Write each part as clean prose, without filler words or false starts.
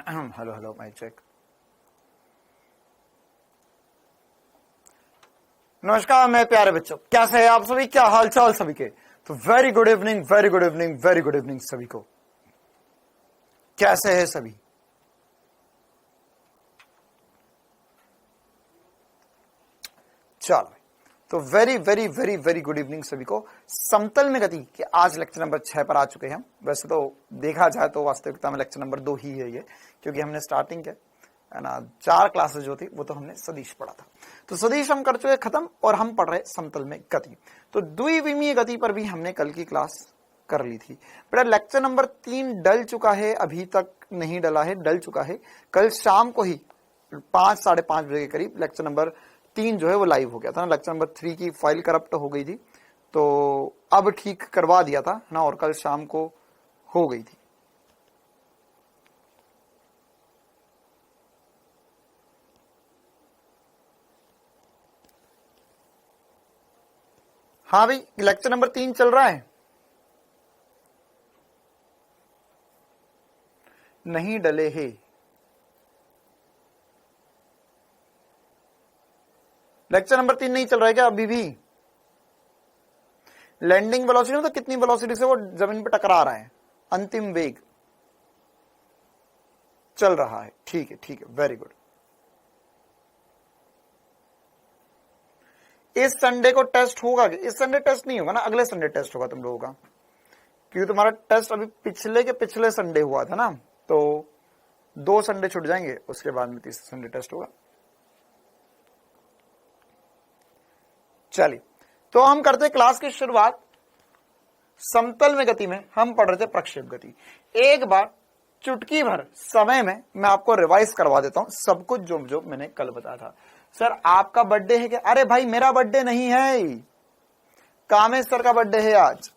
Hello hello mic check. नमस्कार मैं प्यारे बच्चों, कैसे हैं आप सभी, क्या हाल चाल सभी के। तो very good evening, very good evening, very good evening सभी को। कैसे हैं सभी। चलो तो very very very very good evening सभी को। समतल में गति के आज लेक्चर नंबर 6 पर आ चुके हैं हम। वैसे तो देखा जाए तो वास्तविकता में लेक्चर नंबर 2 ही है ये, क्योंकि हमने स्टार्टिंग के ना 4 क्लासेस जो थी वो तो हमने सदिश पढ़ा था। तो सदिश हम कर चुके खत्म और हम पढ़ रहे समतल में गति। तो द्विविमीय गति पर भी हमने कल की क्लास कर ली थी। बेटा लेक्चर नंबर 3 डल चुका है, अभी तक नहीं डला है, डल चुका है। कल शाम को ही 5 साढ़े 5 बजे के करीब लेक्चर नंबर 3 जो है वो लाइव हो गया था ना। लेक्चर नंबर 3 की फाइल करप्ट हो गई थी, तो अब ठीक करवा दिया था ना, और कल शाम को हो गई थी। हाँ भाई, लेक्चर नंबर 3 चल रहा है। नहीं डले है। लेक्चर नंबर 3 नहीं चल रहा है क्या अभी भी। लैंडिंग वेलोसिटी मतलब कितनी वेलोसिटी से वो जमीन पे टकरा रहा है, अंतिम वेग चल रहा है। ठीक है ठीक है, वेरी गुड। इस संडे को टेस्ट होगा कि इस संडे टेस्ट नहीं होगा ना, अगले संडे टेस्ट होगा तुम लोगों का, क्योंकि तुम्हारा टेस्ट अभी पिछले के पिछले संडे हुआ था ना, तो 2 संडे छूट जाएंगे, उसके बाद में तीसरे संडे टेस्ट होगा। चलिए तो हम करते क्लास की शुरुआत। समतल में गति में हम पढ़ रहे थे प्रक्षेप गति। एक बार चुटकी भर समय में मैं आपको रिवाइज करवा देता हूं सब कुछ जो जो मैंने कल बताया था। सर आपका बर्थडे है क्या? अरे भाई मेरा बर्थडे नहीं है, कामेश सर का बर्थडे है आज,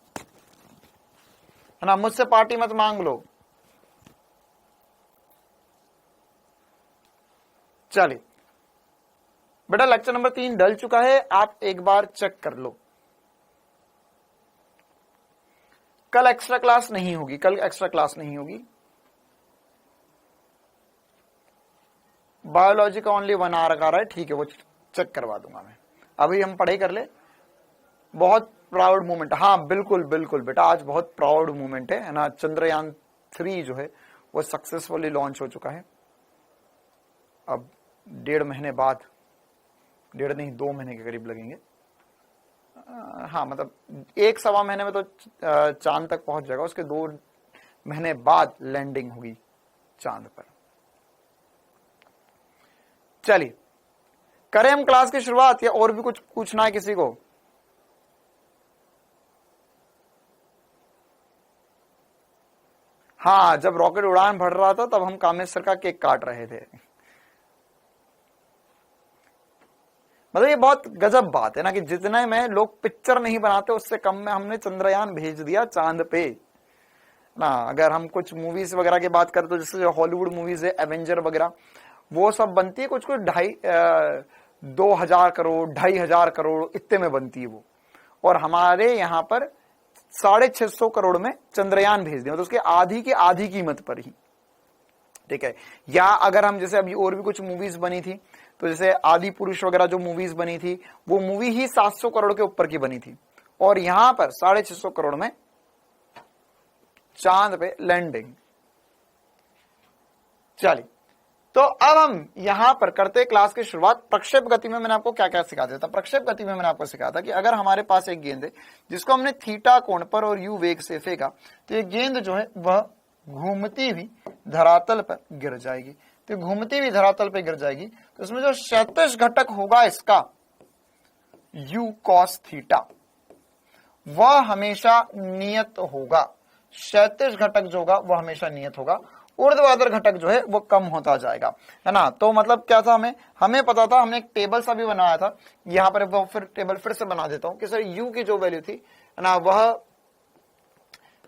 है ना। मुझसे पार्टी मत मांग लो। चलिए बेटा लेक्चर नंबर 3 डल चुका है, आप एक बार चेक कर लो। कल एक्स्ट्रा क्लास नहीं होगी, कल एक्स्ट्रा क्लास नहीं होगी। बायोलॉजी का ओनली 1 आवर आ रहा है, ठीक है, वो चेक करवा दूंगा मैं। अभी हम पढ़ाई कर ले। बहुत प्राउड मोमेंट, हाँ बिल्कुल बिल्कुल बेटा, आज बहुत प्राउड मोमेंट है ना। चंद्रयान 3 जो है वो सक्सेसफुली लॉन्च हो चुका है। अब 1.5 महीने बाद, 1.5 नहीं 2 महीने के करीब लगेंगे। हाँ मतलब 1-1.25 महीने में तो चांद तक पहुंच जाएगा, उसके 2 महीने बाद लैंडिंग होगी चांद पर। चलिए करें हम क्लास की शुरुआत, या और भी कुछ पूछना है किसी को? हाँ जब रॉकेट उड़ान भर रहा था तब हम कामेश सर का केक काट रहे थे। मतलब ये बहुत गजब बात है ना कि जितने में लोग पिक्चर नहीं बनाते उससे कम में हमने चंद्रयान भेज दिया चांद पे ना। अगर हम कुछ मूवीज वगैरह की बात करें तो जैसे जो हॉलीवुड मूवीज है एवेंजर वगैरह, वो सब बनती है कुछ कुछ 2,000 करोड़ 2,500 करोड़ इतने में बनती है वो, और हमारे यहाँ पर 650 करोड़ में चंद्रयान भेज दिया, तो उसके आधी की आधी कीमत पर ही। ठीक है। या अगर हम जैसे अभी और भी कुछ मूवीज बनी थी, तो जैसे आदि पुरुष वगैरह जो मूवीज बनी थी वो मूवी ही 700 करोड़ के ऊपर की बनी थी, और यहां पर 650 करोड़ में चांद पे लैंडिंग। चलिए तो अब हम यहां पर करते क्लास की शुरुआत। प्रक्षेप गति में मैंने आपको क्या क्या सिखा दिया था। प्रक्षेप गति में मैंने आपको सिखाया था कि अगर हमारे पास एक गेंद है जिसको हमने थीटा कोण पर और यू वेग से फेंका, तो ये गेंद जो है वह घूमती हुई धरातल पर गिर जाएगी। तो घूमती हुई धरातल पर गिर जाएगी, तो इसमें जो क्षैतिज घटक होगा इसका u cos थीटा, वह हमेशा नियत होगा। क्षैतिज घटक जो होगा वह हमेशा नियत होगा, ऊर्ध्वाधर घटक जो है वो कम होता जाएगा, है ना। तो मतलब क्या था, हमें पता था, हमने एक टेबल सा भी बनाया था, यहां पर वो फिर टेबल फिर से बना देता हूं कि सर u की जो वैल्यू थी, है ना, वह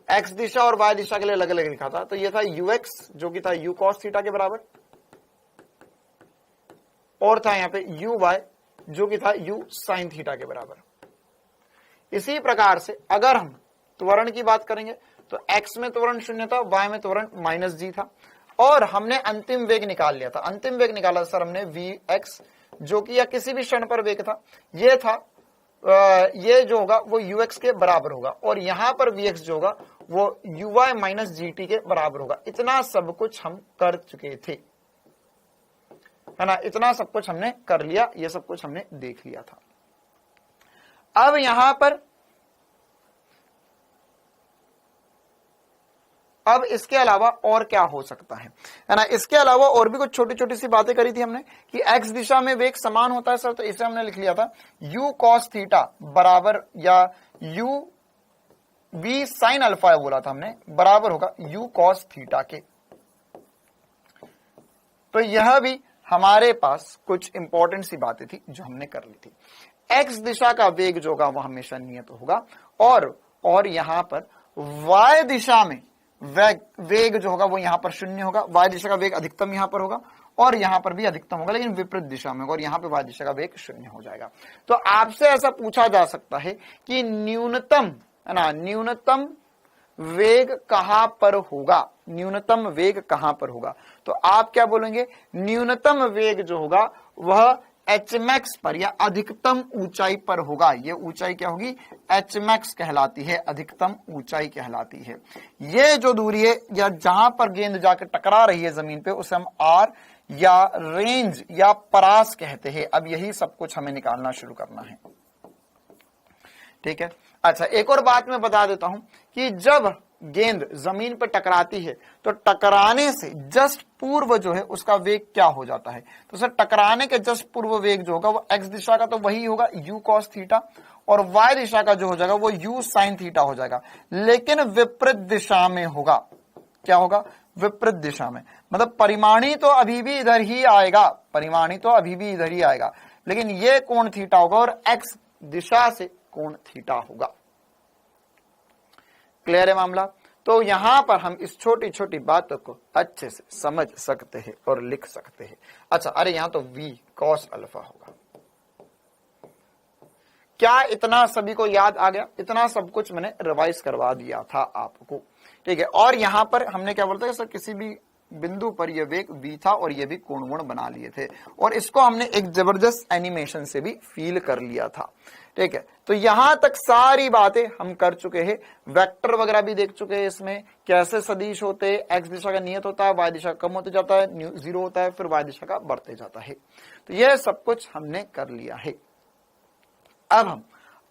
x दिशा और y दिशा के लिए अलग अलग लिखा था। तो ये था ux जो कि था u cos थीटा के बराबर, और था यहाँ पे uy जो कि था u sin थीटा के बराबर। इसी प्रकार से अगर हम त्वरण की बात करेंगे तो x में त्वरण 0 था, y में त्वरण -g था, और हमने अंतिम वेग निकाल लिया था। अंतिम वेग निकाला सर हमने vx, जो कि या किसी भी क्षण पर वेग था, ये था ये जो होगा वो ux के बराबर होगा, और यहां पर vx जो होगा वो uy माइनस gt के बराबर होगा। इतना सब कुछ हम कर चुके थे, है ना, इतना सब कुछ हमने कर लिया, ये सब कुछ हमने देख लिया था। अब यहां पर अब इसके अलावा और क्या हो सकता है ना, इसके अलावा और भी कुछ छोटी छोटी सी बातें करी थी हमने कि x दिशा में वेग समान होता है सर, तो इसे हमने लिख लिया था u cos थीटा बराबर, या u v sin अल्फा बोला था हमने, बराबर होगा u cos थीटा के। तो यह भी हमारे पास कुछ इंपॉर्टेंट सी बातें थी जो हमने कर ली थी। x दिशा का वेग जो होगा वह हमेशा नियत होगा, और यहां पर y दिशा में वेग जो होगा वो यहां पर शून्य होगा। y दिशा का वेग अधिकतम यहां पर होगा और यहां पर भी अधिकतम होगा, लेकिन विपरीत दिशा में होगा, और यहां पे y दिशा का वेग शून्य हो जाएगा। तो आपसे ऐसा पूछा जा सकता है कि न्यूनतम, है ना, न्यूनतम वेग कहां पर होगा, न्यूनतम वेग कहां पर होगा, तो आप क्या बोलेंगे, न्यूनतम वेग जो होगा वह hmax पर या अधिकतम ऊंचाई पर होगा। ये ऊंचाई क्या होगी, hmax कहलाती है, अधिकतम ऊंचाई कहलाती है। ये जो दूरी है या जहां पर गेंद जाकर टकरा रही है जमीन पे, उसे हम r या रेंज या परास कहते हैं। अब यही सब कुछ हमें निकालना शुरू करना है, ठीक है। अच्छा, एक और बात मैं बता देता हूं कि जब गेंद जमीन पर टकराती है तो टकराने से जस्ट पूर्व जो है उसका वेग क्या हो जाता है, तो सर टकराने के जस्ट पूर्व वेग जो होगा वो x दिशा का तो वही होगा u cos थीटा, और y दिशा का जो हो जाएगा वो u sin थीटा हो जाएगा, लेकिन विपरीत दिशा में होगा। क्या होगा, विपरीत दिशा में, मतलब परिमाणी तो अभी भी इधर ही आएगा, परिमाणी तो अभी भी इधर ही आएगा, लेकिन ये कोण थीटा होगा और x दिशा से कोण थीटा होगा। क्लियर है मामला। तो यहां पर हम इस छोटी छोटी बातों को अच्छे से समझ सकते हैं और लिख सकते हैं। अच्छा, अरे यहां तो v cos अल्फा होगा। क्या इतना सभी को याद आ गया? इतना सब कुछ मैंने रिवाइज करवा दिया था आपको, ठीक है। और यहां पर हमने क्या बोलते हैं सर, किसी भी बिंदु पर यह वेग v था और ये भी कोण बना लिए थे, और इसको हमने एक जबरदस्त एनिमेशन से भी फील कर लिया था, ठीक है। तो यहां तक सारी बातें हम कर चुके हैं, वेक्टर वगैरह भी देख चुके हैं, इसमें कैसे सदिश होते हैं, x दिशा का नियत होता है, y दिशा कम होते जाता है, 0 होता है, फिर y दिशा का बढ़ते जाता है। तो यह सब कुछ हमने कर लिया है। अब हम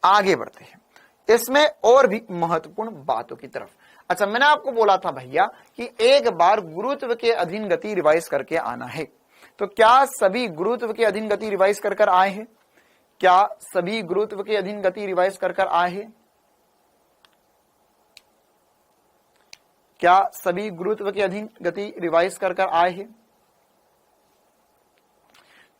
आगे बढ़ते हैं इसमें और भी महत्वपूर्ण बातों की तरफ। अच्छा, मैंने आपको बोला था भैया कि एक बार गुरुत्व के अधीन गति रिवाइज करके आना है, तो क्या सभी गुरुत्व के अधीन गति रिवाइज कर आए हैं? क्या सभी गुरुत्व के अधीन गति रिवाइज कर आए हैं? क्या सभी गुरुत्व के अधीन गति रिवाइज कर आए हैं?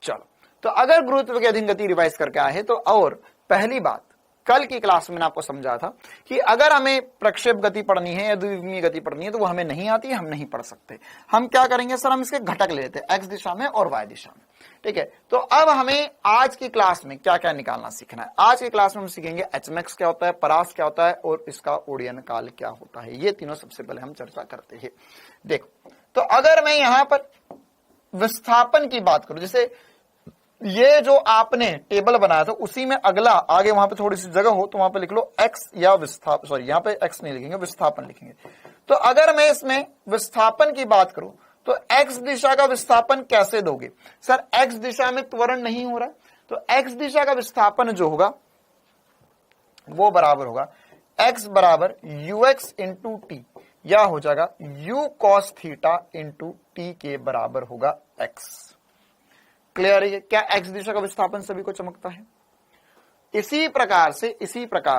चलो, तो अगर गुरुत्व के अधीन गति रिवाइज करके आए हैं तो, और पहली बात कल की क्लास में आपको समझा था कि अगर हमें प्रक्षेप गति पढ़नी है या द्विविमीय गति पढ़नी है तो वो हमें नहीं आती, हम नहीं पढ़ सकते। हम क्या करेंगे सर, हम इसके घटक ले लेते हैं, x दिशा में और y दिशा में, ठीक है। तो अब हमें आज की क्लास में क्या क्या निकालना सीखना है। आज की क्लास में हम सीखेंगे hmax क्या होता है, परास क्या होता है, और इसका ओडियन काल क्या होता है। ये तीनों सबसे पहले हम चर्चा करते हैं। देखो, तो अगर मैं यहां पर विस्थापन की बात करूं, जैसे ये जो आपने टेबल बनाया था उसी में अगला आगे वहां पे थोड़ी सी जगह हो तो वहां पे लिख लो x या विस्थापन, सॉरी यहां पे x नहीं लिखेंगे, विस्थापन लिखेंगे। तो अगर मैं इसमें विस्थापन की बात करूं तो x दिशा का विस्थापन कैसे दोगे सर? x दिशा में त्वरण नहीं हो रहा, तो x दिशा का विस्थापन जो होगा वो बराबर होगा x बराबर ux इंटू टी, या हो जाएगा u cos theta into T के बराबर होगा x। क्लियर है? क्या x दिशा का विस्थापन सभी को चमकता है? इसी प्रकार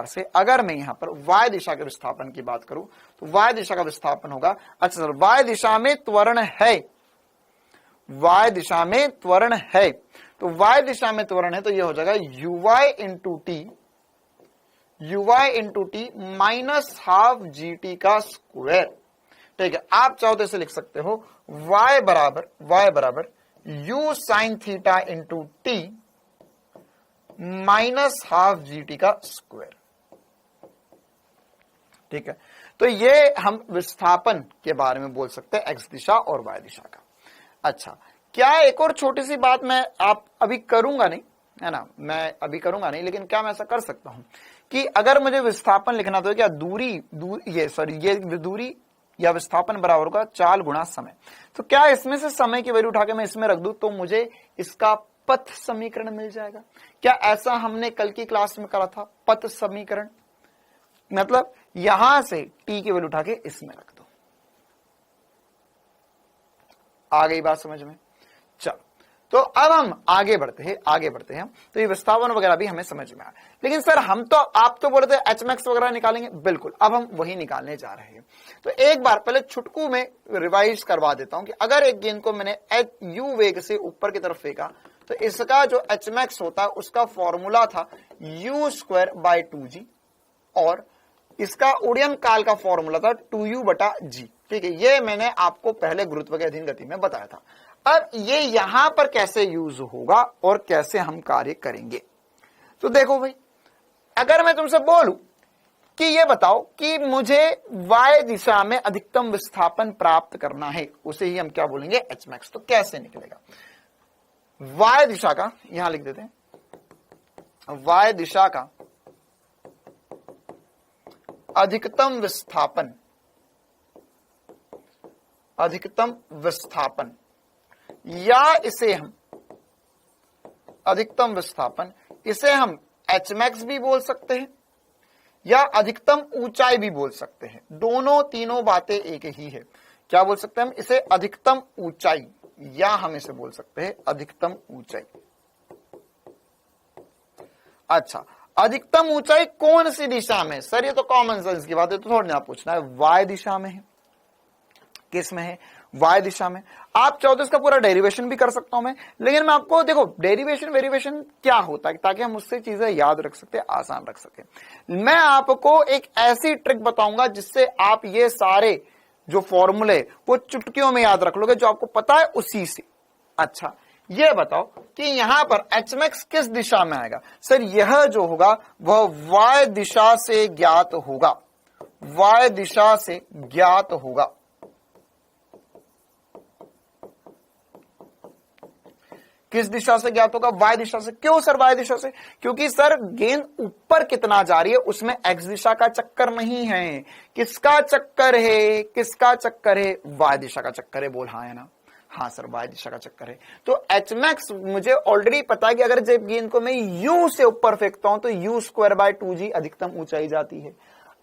से अगर मैं यहां पर y दिशा के विस्थापन की बात करूं तो y दिशा का विस्थापन होगा, अच्छा सर y दिशा में त्वरण है, y दिशा में त्वरण है, तो y दिशा में त्वरण है तो यह हो जाएगा uy into T minus half G T का स्क्वायर, ठीक है। आप चाहो तो इसे लिख सकते हो y बराबर u sine theta into T minus half G T का स्क्वायर, ठीक है। तो ये हम विस्थापन के बारे में बोल सकते हैं, एक्स दिशा और वाई दिशा का। अच्छा, क्या एक और छोटी सी बात मैं आप अभी करूंगा नहीं, है ना, मैं अभी करूंगा नहीं, लेकिन क्या मैं ऐसा कर सकता हूं कि अगर मुझे विस्थापन लिखना तो क्या ये दूरी या विस्थापन बराबर होगा चाल गुणा समय। तो क्या इसमें से समय की वैल्यू उठा के मैं इसमें रख दूं तो मुझे इसका पथ समीकरण मिल जाएगा? क्या ऐसा हमने कल की क्लास में करा था? पथ समीकरण मतलब यहां से टी की वैल्यू उठा के इसमें रख दो। आ गई बात समझ में? चलो, तो अब हम आगे बढ़ते हैं। तो ये विस्थापन वगैरह भी हमें समझ में आया, लेकिन सर आप तो बोलते हैं एच मैक्स वगैरह निकालेंगे। बिल्कुल, अब हम वही निकालने जा रहे हैं। तो एक बार पहले छुटकू में रिवाइज करवा देता हूं कि अगर एक गेंद को मैंने यू वेग से ऊपर की तरफ फेंका तो इसका जो एच मैक्स होता है उसका फॉर्मूला था u²/2g और इसका उड़यन काल का फॉर्मूला था 2u/g। ठीक है, ये मैंने आपको पहले गुरुत्व के अधीन गति में बताया था। अब ये यहां पर कैसे यूज होगा और कैसे हम कार्य करेंगे, तो देखो भाई, अगर मैं तुमसे बोलूं कि ये बताओ कि मुझे y दिशा में अधिकतम विस्थापन प्राप्त करना है, उसे ही हम क्या बोलेंगे, एच मैक्स। तो कैसे निकलेगा? y दिशा का यहां लिख देते हैं, y दिशा का अधिकतम विस्थापन या इसे हम अधिकतम विस्थापन, इसे हम एच मैक्स भी बोल सकते हैं या अधिकतम ऊंचाई भी बोल सकते हैं। तीनों बातें एक ही है। क्या बोल सकते हैं हम? इसे अधिकतम ऊंचाई या हम इसे बोल सकते हैं अधिकतम ऊंचाई। अच्छा, अधिकतम ऊंचाई कौन सी दिशा में? सर ये तो कॉमन सेंस की बात है, तो थोड़ा ना पूछना है। वाई दिशा में है। किस में है? वाई दिशा में। आप चाहो तो इसका पूरा डेरिवेशन भी कर सकता हूं मैं, लेकिन मैं आपको देखो डेरिवेशन वेरिएशन क्या होता है ताकि हम उससे चीजें याद रख सकते, आसान रख सके। मैं आपको एक ऐसी ट्रिक बताऊंगा जिससे आप ये सारे जो फॉर्मूले वो चुटकियों में याद रख लोगे, जो आपको पता है उसी से। अच्छा, ये बताओ कि यहां पर एच मैक्स किस दिशा में आएगा? सर यह जो होगा वह वाई दिशा से ज्ञात होगा, वाई दिशा से ज्ञात होगा। किस दिशा से ज्ञात होगा? वाई दिशा से। क्यों सर वाई दिशा से? क्योंकि सर गेंद ऊपर कितना जा रही है उसमें एक्स दिशा का चक्कर नहीं है। किसका चक्कर है? किसका चक्कर है? वाई दिशा का चक्कर है। बोल हाँ है ना? हाँ सर, वाई दिशा का चक्कर है। तो एच मैक्स मुझे ऑलरेडी पता है कि अगर जब गेंद को मैं यू से ऊपर फेंकता हूं तो u²/2g अधिकतम ऊंचाई जाती है।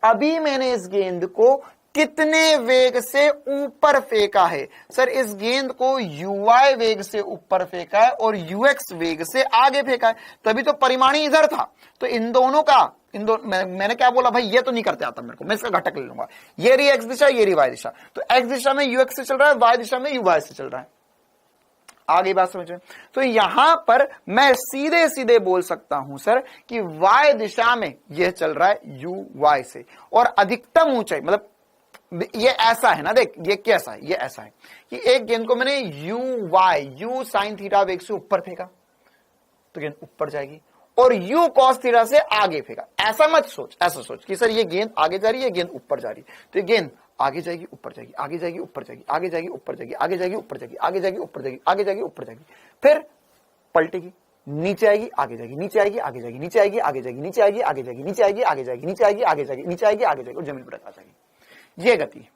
अभी मैंने इस गेंद को कितने वेग से ऊपर फेंका है? सर इस गेंद को uy वेग से ऊपर फेंका है और ux वेग से आगे फेंका है, तभी तो परिमाणी इधर था। तो इन दोनों का मैंने क्या बोला भाई, ये तो नहीं करते आता मेरे को, मैं इसका घटक ले लूंगा। ये रही एक्स दिशा, ये रही वाई दिशा। तो एक्स दिशा में ux से चल रहा है, वाई दिशा में uy से चल रहा है। आ गई बात समझ में? तो यहां पर मैं सीधे सीधे बोल सकता हूं सर कि y दिशा में यह चल रहा है uy से, और अधिकतम ऊंचाई मतलब ये ऐसा है ना, देख ये कैसा है, ये ऐसा है कि एक गेंद को मैंने u sin थीटा वेग से ऊपर फेंका तो गेंद ऊपर जाएगी, और u cos थीटा से आगे फेंका। ऐसा मत सोच, ऐसा सोच कि सर ये गेंद आगे जा रही है, गेंद ऊपर जा रही है। तो ये गेंद आगे जाएगी, ऊपर जाएगी, आगे जाएगी, ऊपर जाएगी, आगे जाएगी, ऊपर जाएगी, आगे जाएगी, ऊपर जाएगी, आगे जाएगी, ऊपर जाएगी, आगे जाएगी, ऊपर जाएगी, फिर पलटेगी, नीचे आएगी, आगे जाएगी, नीचे आएगी, आगे जाएगी, नीचे आएगी, आगे जाएगी, नीचे आएगी, आगे जाएगी, नीचे आएगी, आगे जाएगी, नीचे आएगी, आगे जाएगी, नीचे आएगी, आगे जाएगी और जमीन पर आ जाएगी। ये गति है।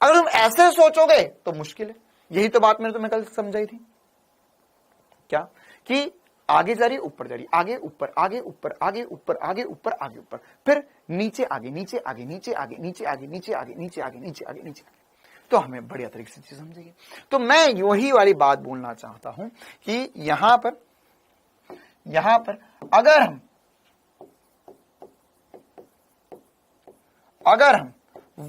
अगर तुम ऐसे सोचोगे तो मुश्किल है। यही तो बात मैंने तुम्हें कल समझाई थी, क्या कि आगे जा रही है, ऊपर जा रही है, आगे ऊपर, आगे ऊपर, आगे ऊपर, आगे ऊपर, आगे ऊपर, फिर नीचे आगे, नीचे आगे, नीचे आगे, नीचे आगे, नीचे आगे, नीचे आगे, नीचे आगे, नीचे आगे। तो हमें बढ़िया तरीके से चीज समझेगी। तो मैं यही वाली बात बोलना चाहता हूं कि यहां पर अगर हम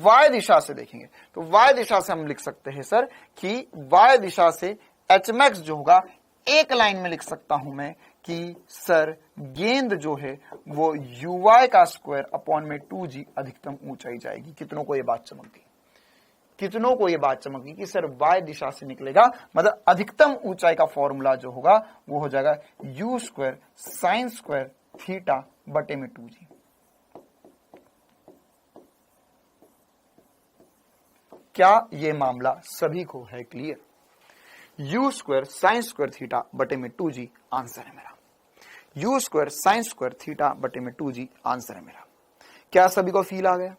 y दिशा से देखेंगे तो y दिशा से हम लिख सकते हैं सर कि y दिशा से एच मैक्स जो होगा, एक लाइन में लिख सकता हूं मैं कि सर गेंद जो है वो uy का स्क्वायर अपॉन में 2g अधिकतम ऊंचाई जाएगी। कितनों को ये बात चमक गई? कितनों को ये बात चमक गई कि सर y दिशा से निकलेगा, मतलब अधिकतम ऊंचाई का फॉर्मूला जो होगा वो हो जाएगा u² sin स्क्वायर थीटा बटे में 2g। क्या ये मामला सभी को है clear? u square sine square theta बटे में 2g आंसर है मेरा। u square sine square theta बटे में 2g आंसर है मेरा। क्या सभी को फील आ गया?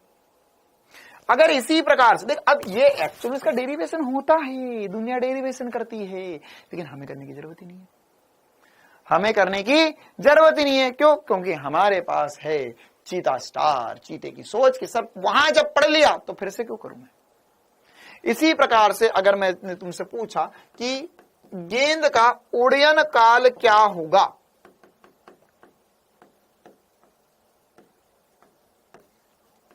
अगर इसी प्रकार से देख, अब ये एक्चुअली इसका डेरिवेशन होता है, दुनिया डेरिवेशन करती है, लेकिन हमें करने की जरूरत ही नहीं है। हमें करने की जरूरत ही नहीं है। क्यों? क्योंकि हमारे पास है चीता स्टार, चीते की सोच के सब वहां जब पढ़ लिया तो फिर से क्यों करूं मैं? इसी प्रकार से अगर मैंने तुमसे पूछा कि गेंद का उड्डयन काल क्या होगा,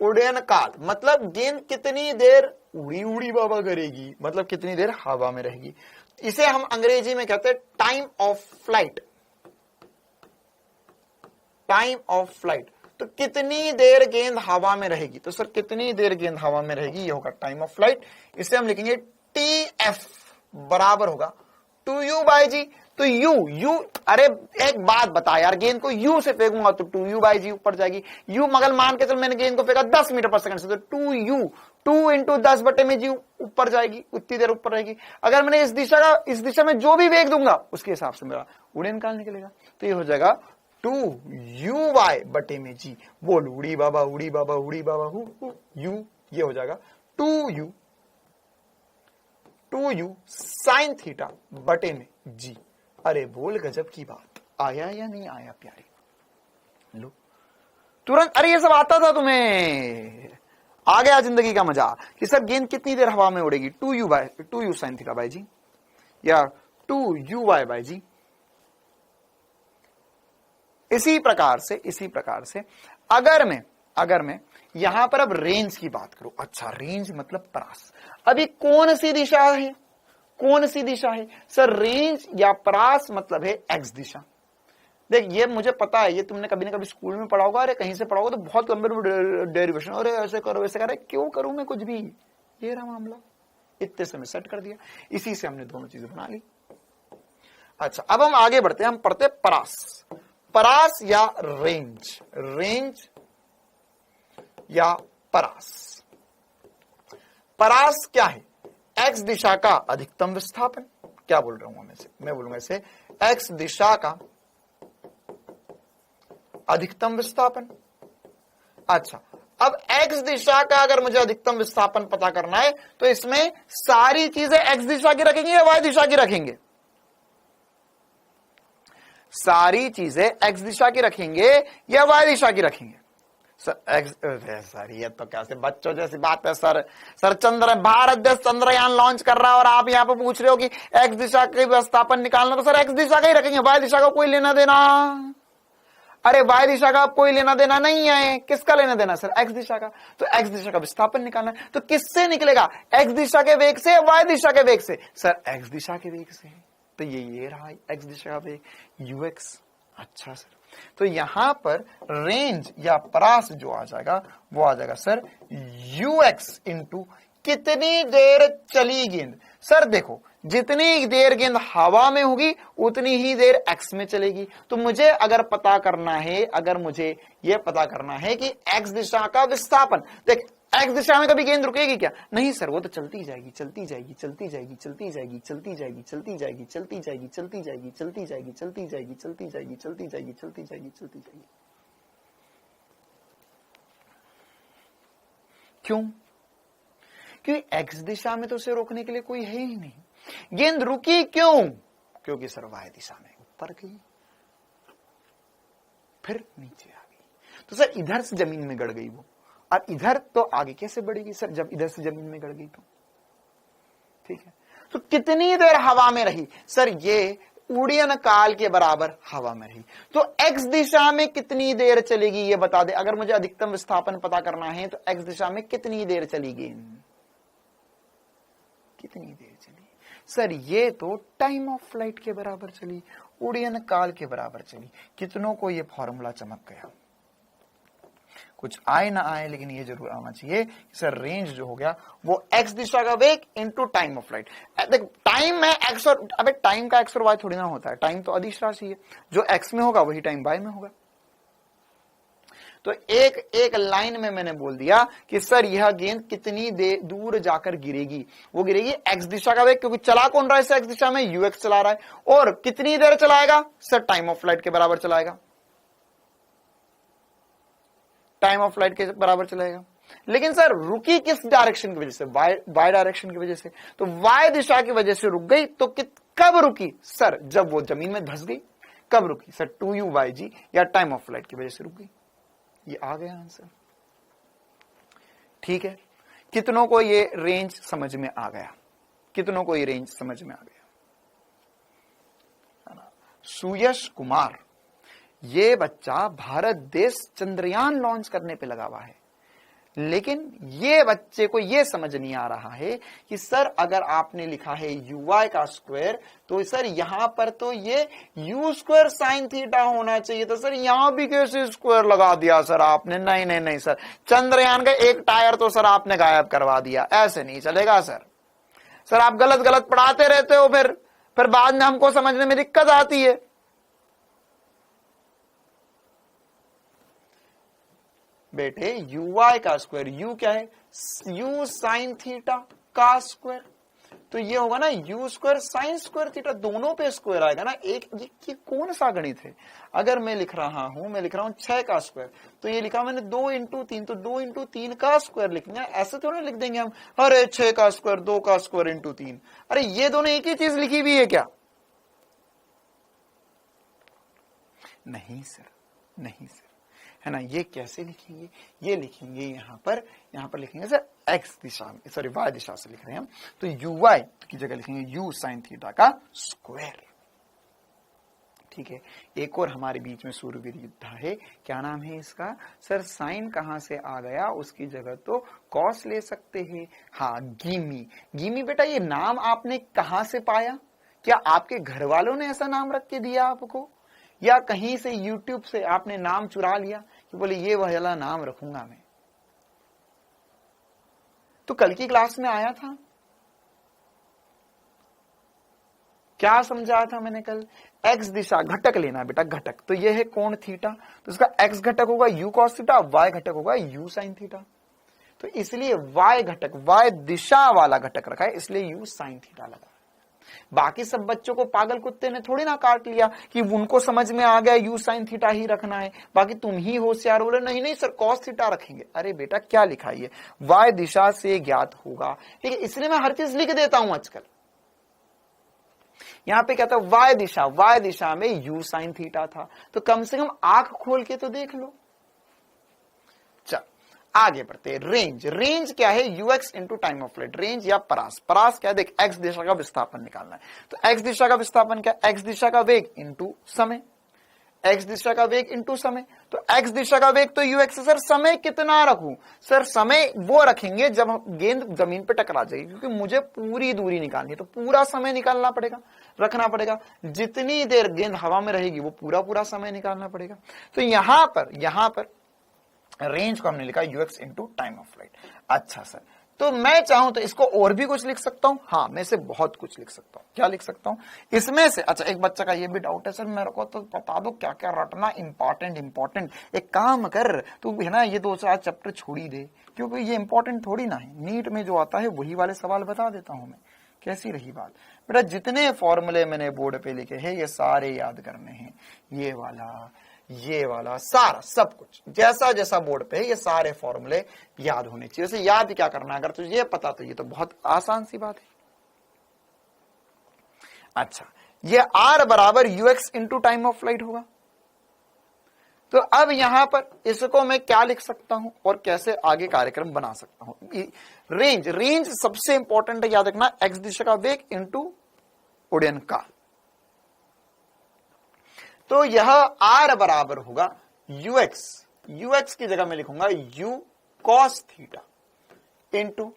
उड्डयन काल मतलब गेंद कितनी देर उड़ी उड़ी बाबा करेगी, मतलब कितनी देर हवा में रहेगी। इसे हम अंग्रेजी में कहते हैं time of flight. Time of flight, तो कितनी देर गेंद हवा में रहेगी। तो सर कितनी देर गेंद हवा में रहेगी, ये होगा टाइम ऑफ फ्लाइट। इसे हम लिखेंगे TF बराबर होगा 2u/g। तो u अरे एक बात बता यार, गेंद को u से फेंकूंगा तो 2u/g ऊपर जाएगी। u मगर मान के चल मैंने गेंद को फेंका 10 मीटर पर सेकंड से, तो 2u 2 इंटू 10 बटे में g ऊपर जाएगी, उतनी देर ऊपर रहेगी। अगर मैंने इस दिशा में जो भी वेग दूंगा उसके हिसाब से मेरा उड़ान काल निकलेगा। तो ये हो जाएगा 2u/y बटे में g। बोल उड़ी बाबा उड़ी बाबा उड़ी बाबा u, ये हो जाएगा 2u साइन थीटा बटे में g। अरे बोल गजब की बात, आया या नहीं आया प्यारे? लो तुरंत, अरे ये सब आता था तुम्हें, आ गया जिंदगी का मजा कि सब गेंद कितनी देर हवा में उड़ेगी, 2u sine theta by G या 2u/y/g। इसी प्रकार से अगर मैं यहां पर अब रेंज की बात करूं, अच्छा रेंज मतलब परास, अभी कौन सी दिशा है, कौन सी दिशा है सर? रेंज या परास मतलब है एक्स दिशा। देख ये मुझे पता है, ये तुमने कभी ना कभी स्कूल में पढ़ा होगा, अरे कहीं से पढ़ा होगा तो बहुत लंबे डेरिवेशन, अरे ऐसे करो वैसे करो, क्यों करूं मैं कुछ भी, ये रहा मामला, इतने से मैं सेट कर दिया, इसी से हमने दोनों चीजें बना ली। अच्छा अब हम आगे बढ़ते हैं, हम पढ़ते हैं परास। परास या रेंज, रेंज या परास। परास क्या है? एक्स दिशा का अधिकतम विस्थापन। क्या बोल रहा हूं मैं बोलूंगा इसे एक्स दिशा का अधिकतम विस्थापन। अच्छा अब एक्स दिशा का अगर मुझे अधिकतम विस्थापन पता करना है तो इसमें सारी चीजें एक्स दिशा की रखेंगे या वाई दिशा की रखेंगे? सारी चीजें एक्स दिशा की रखेंगे या वाई दिशा की रखेंगे? सर ये तो कैसे बच्चों जैसी बात है सर। भारत देश चंद्रयान लॉन्च कर रहा है और आप यहाँ पे पूछ रहे हो कि एक्स दिशा के विस्थापन निकालना, तो सर एक्स दिशा का ही रखेंगे, वाई दिशा का कोई लेना देना? अरे वाई दिशा का कोई लेना देना नहीं है, किसका लेना देना सर? एक्स दिशा का। तो एक्स दिशा का विस्थापन निकालना है तो किससे निकलेगा? एक्स दिशा के वेग से, वाई दिशा के वेग से? सर एक्स दिशा के वेग से। तो ये रहा एक्स दिशा का वेग ux। अच्छा सर, तो यहां पर रेंज या परास जो आ जाएगा वो आ जाएगा सर ux इंटू कितनी देर चली गेंद। सर देखो जितनी देर गेंद हवा में होगी उतनी ही देर x में चलेगी। तो मुझे अगर पता करना है, अगर मुझे यह पता करना है कि x दिशा का विस्थापन, देख x दिशा में कभी गेंद रुकेगी क्या? नहीं सर, वो तो चलती जाएगी चलती जाएगी चलती जाएगी चलती जाएगी चलती जाएगी चलती जाएगी चलती जाएगी चलती जाएगी चलती जाएगी चलती जाएगी चलती जाएगी चलती जाएगी चलती जाएगी चलती जाएगी। क्यों? क्योंकि x दिशा में तो उसे रोकने के लिए कोई है ही नहीं। गेंद रुकी क्यों? क्योंकि सर y दिशा में ऊपर गई फिर नीचे आ गई। तो सर इधर से जमीन में गड़ गई वो, और इधर तो आगे कैसे बढ़ेगी सर जब इधर से जमीन में गड़ गई तो? ठीक है, तो कितनी देर हवा में रही? सर ये उड्डयन काल के बराबर हवा में रही। तो x दिशा में कितनी देर चलेगी ये बता दे। अगर मुझे अधिकतम विस्थापन पता करना है तो x दिशा में कितनी देर चलेगी, कितनी देर चली? सर ये तो टाइम ऑफ फ्लाइट के बराबर चली, उड्डयन काल के बराबर चली। कितनों को ये फॉर्मूला चमक गया? कुछ आए ना आए लेकिन ये जरूर आना चाहिए कि सर रेंज जो हो गया वो एक्स दिशा का वेग इनटू टाइम ऑफ फ्लाइट। देख टाइम में एक्स और, अबे टाइम का एक्स और वाई थोड़ी ना होता है, टाइम तो अदिश राशि है, जो एक्स में होगा वही टाइम वाई में होगा। तो एक एक लाइन में मैंने बोल दिया कि सर यह गेंद कितनी दूर जाकर गिरेगी, वो गिरेगी एक्स दिशा का वेग, क्योंकि चला कौन रहा है इसे एक्स दिशा में, यूएक्स चला रहा है, और कितनी देर चलाएगा सर, टाइम ऑफ फ्लाइट के बराबर चलाएगा, टाइम ऑफ फ्लाइट के बराबर चलाएगा। लेकिन सर रुकी किस डायरेक्शन की वजह से, वाई डायरेक्शन की वजह से, तो वाई दिशा की वजह से रुक गई। तो कब रुकी सर, जब वो जमीन में धंस गई। कब रुकी सर, 2u/g या टाइम ऑफ फ्लाइट की वजह से रुक गई। ये आ गया आंसर, ठीक है। कितनों को ये रेंज समझ में आ गया, कितनों को ये रेंज समझ में आ गया। सुयश कुमार, ये बच्चा भारत देश चंद्रयान लॉन्च करने पे लगा हुआ है, लेकिन ये बच्चे को ये समझ नहीं आ रहा है कि सर अगर आपने लिखा है uy का स्क्वायर, तो सर यहां पर तो ये u स्क्वायर साइन थीटा होना चाहिए, तो सर यहां भी कैसे स्क्वायर लगा दिया सर आपने। नहीं नहीं नहीं सर, चंद्रयान का एक टायर तो सर आपने गायब करवा दिया, ऐसे नहीं चलेगा सर। सर आप गलत गलत पढ़ाते रहते हो, फिर बाद में हमको समझने में दिक्कत आती है। बेटे uy का स्क्वायर, u क्या है, u साइन थीटा का स्क्वायर, तो ये होगा ना u square sine square theta, दोनों पे स्क्वायर आएगा ना। एक ये कौन सा गणित है, अगर मैं लिख रहा हूं 6 का स्क्वायर, तो ये लिखा मैंने 2 इंटू 3, तो 2 इंटू 3 का स्क्वायर लिखेंगे, ऐसे थोड़ा लिख देंगे हम, अरे 6 का स्क्वायर 2 का स्क्वायर इंटू 3, अरे ये दोनों एक ही चीज लिखी हुई है क्या। नहीं सर, नहीं सर, है ना। ये कैसे लिखेंगे, ये लिखेंगे यहां पर लिखेंगे सर एक्स दिशा में, सॉरी वाई दिशा से लिख रहे हैं हम, तो uy की जगह लिखेंगे u साइन थीटा का स्क्वायर, ठीक है। एक और हमारे बीच में सूर्यवीर योद्धा है, क्या नाम है इसका सर, साइन कहां से आ गया, उसकी जगह तो कॉस ले सकते हैं। हाँ गिमी, गिमी बेटा ये नाम आपने कहां से पाया, क्या आपके घर वालों ने ऐसा नाम रख के दिया आपको, या कहीं से YouTube से आपने नाम चुरा लिया कि बोले ये वाला नाम रखूंगा मैं। तो कल की क्लास में आया था, क्या समझाया था मैंने कल, एक्स दिशा घटक लेना बेटा, घटक, तो ये है कोण थीटा, तो इसका एक्स घटक होगा u cos थीटा, वाई घटक होगा u sin थीटा, तो इसलिए वाई घटक, वाई दिशा वाला घटक रखा है, इसलिए u sin थीटा लगा। बाकी सब बच्चों को पागल कुत्ते ने थोड़ी ना काट लिया कि उनको समझ में आ गया u साइन थीटा ही रखना है, बाकी तुम ही होशियार बोले नहीं नहीं सर cos थीटा रखेंगे। अरे बेटा क्या लिखा है, y दिशा से ज्ञात होगा, ठीक है, इसलिए मैं हर चीज लिख देता हूं आजकल। यहां पे क्या था, y दिशा में u साइन थीटा था, तो कम से कम आंख खोल के तो देख लो। चल आगे बढ़ते हैं। रेंज क्या है, ux into time of flight, range या परास। परास क्या है, देख x दिशा का विस्थापन निकालना है, तो x दिशा का विस्थापन क्या, x दिशा का वेग इंटू समय, x दिशा का वेग इंटू समय, तो x दिशा का वेग तो ux। सर समय कितना रखूं, सर समय वो रखेंगे जब गेंद जमीन पे टकरा जाएगी, क्योंकि मुझे पूरी दूरी निकालनी है, तो पूरा समय निकालना पड़ेगा, रखना पड़ेगा। जितनी देर गेंद हवा में रहेगी वो पूरा समय निकालना पड़ेगा। तो यहां पर रेंज को हमने लिखा ux into time of flight. अच्छा सर, तो मैं चाहूं तो इसको और भी कुछ लिख सकता हूं, हाँ मैं से बहुत कुछ लिख सकता हूं। क्या लिख सकता हूं इसमें से, अच्छा एक बच्चा का ये भी डाउट है सर मेरे को तो बता दो क्या क्या रटना इंपॉर्टेंट। एक काम कर तू है ना, ये 2-4 चैप्टर छोड़ ही दे, क्योंकि ये इंपॉर्टेंट थोड़ी ना है, नीट में जो आता है वही वाले सवाल बता देता हूं मैं। कैसी रही बात बेटा, जितने फॉर्मूले मैंने बोर्ड पे लिखे हैं ये सारे याद करने हैं, ये वाला सारा सब कुछ जैसा जैसा बोर्ड पे है ये सारे फॉर्मूले याद होने चाहिए। वैसे याद क्या करना, अगर तुझे ये पता तो ये तो बहुत आसान सी बात है। अच्छा ये r बराबर ux into time of flight होगा, तो अब यहां पर इसको मैं क्या लिख सकता हूं और कैसे आगे कार्यक्रम बना सकता हूं। रेंज सबसे इंपॉर्टेंट है, याद रखना, x दिशा का वेग इंटू उड़न काल, तो यह r बराबर होगा ux की जगह मैं लिखूंगा u cos theta into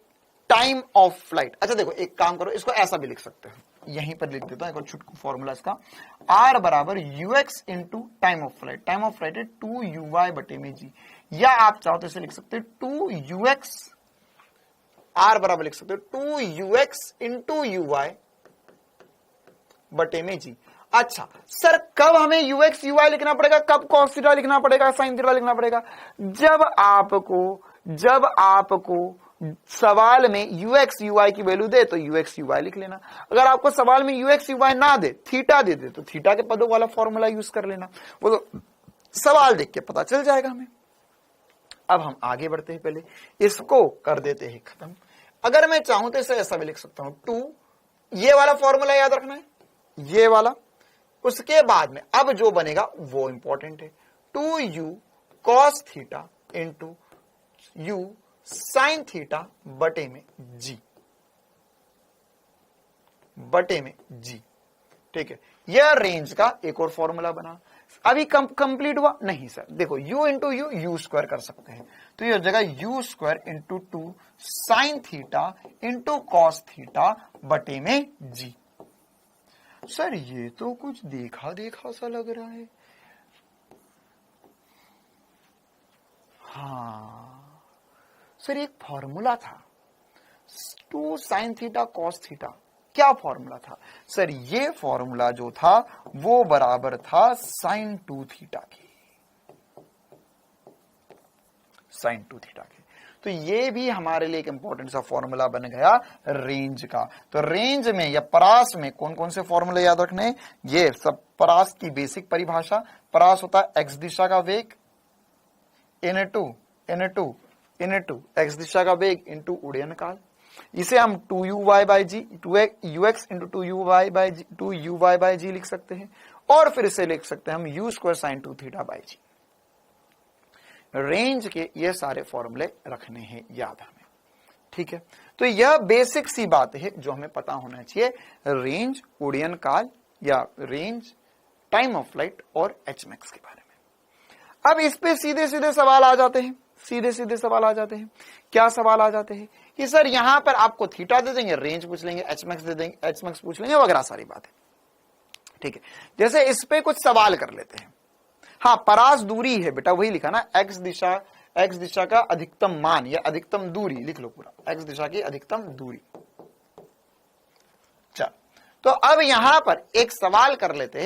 time of flight. अच्छा देखो एक काम करो, इसको ऐसा भी लिख सकते हो, यहीं पर लिख देता हूं एक और छुटकू फॉर्मूला इसका, r बराबर ux into time of flight. Time of flight है 2uy बटे में g, या आप चाहो तो इसे लिख सकते हो 2ux, r बराबर लिख सकते हो 2ux इंटू uy बटे में g। अच्छा सर, कब हमें यूएक्स यूवाई लिखना पड़ेगा, कब कॉस थीटा लिखना पड़ेगा, साइन थीटा लिखना पड़ेगा? जब आपको सवाल में यूएक्स यूवाई की वैल्यू दे तो यूएक्स यूवाई लिख लेना। अगर आपको सवाल में यूएक्स यूवाई ना दे, थीटा दे दे, तो थीटा के पदों वाला फॉर्मूला यूज कर लेना। वो तो सवाल देख के पता चल जाएगा हमें। अब हम आगे बढ़ते हैं, पहले इसको कर देते हैं खत्म। अगर मैं चाहूं तो इसे ऐसा भी लिख सकता हूं, 2, ये वाला फॉर्मूला याद रखना है, ये वाला। उसके बाद में अब जो बनेगा वो इंपॉर्टेंट है, 2u cos theta into u sin theta बटे में g। ठीक है, यह रेंज का एक और फॉर्मूला बना। अभी कंप्लीट हुआ नहीं सर, देखो u इंटू यू स्क्वायर कर सकते हैं, तो ये हो जाएगा u square into 2 sine theta into cos theta बटे में g। सर ये तो कुछ देखा देखा सा लग रहा है। हाँ सर, एक फॉर्मूला था 2 साइन थीटा कॉस थीटा, क्या फॉर्मूला था सर? ये फॉर्मूला जो था वो बराबर था साइन 2 थीटा के, साइन 2 थीटा के। तो ये भी हमारे लिए एक इंपॉर्टेंट सा फॉर्मूला बन गया रेंज का। तो रेंज में या परास में कौन कौन से फॉर्मूले याद रखने? ये सब परास की बेसिक परिभाषा। परास होता है एक्स दिशा का वेग इनटू एक्स दिशा का वेग इंटू उड़यन काल। इसे हम 2uy by G, 2ux into 2uy by G लिख सकते हैं, और फिर इसे लिख सकते हैं हम u square sine 2 theta by G. Range के ये सारे फॉर्मूले रखने हैं याद हमें, ठीक है। तो यह बेसिक सी बात है जो हमें पता होना चाहिए रेंज, उड़यन काल या रेंज, टाइम ऑफ फ्लाइट और एचमैक्स के बारे में। अब इस पे सीधे सीधे सवाल आ जाते हैं, क्या सवाल आ जाते हैं कि सर यहां पर आपको थीटा दे देंगे, रेंज पूछ लेंगे, एचमैक्स दे देंगे, एचमैक्स पूछ लेंगे, वगैरह सारी बातें, ठीक है। जैसे इस पे कुछ सवाल कर लेते हैं। हाँ, परास दूरी है बेटा, वही लिखा ना, एक्स दिशा का अधिकतम मान या अधिकतम दूरी लिख लो पूरा, एक्स दिशा की अधिकतम दूरी। चल, तो अब यहां पर एक सवाल कर लेते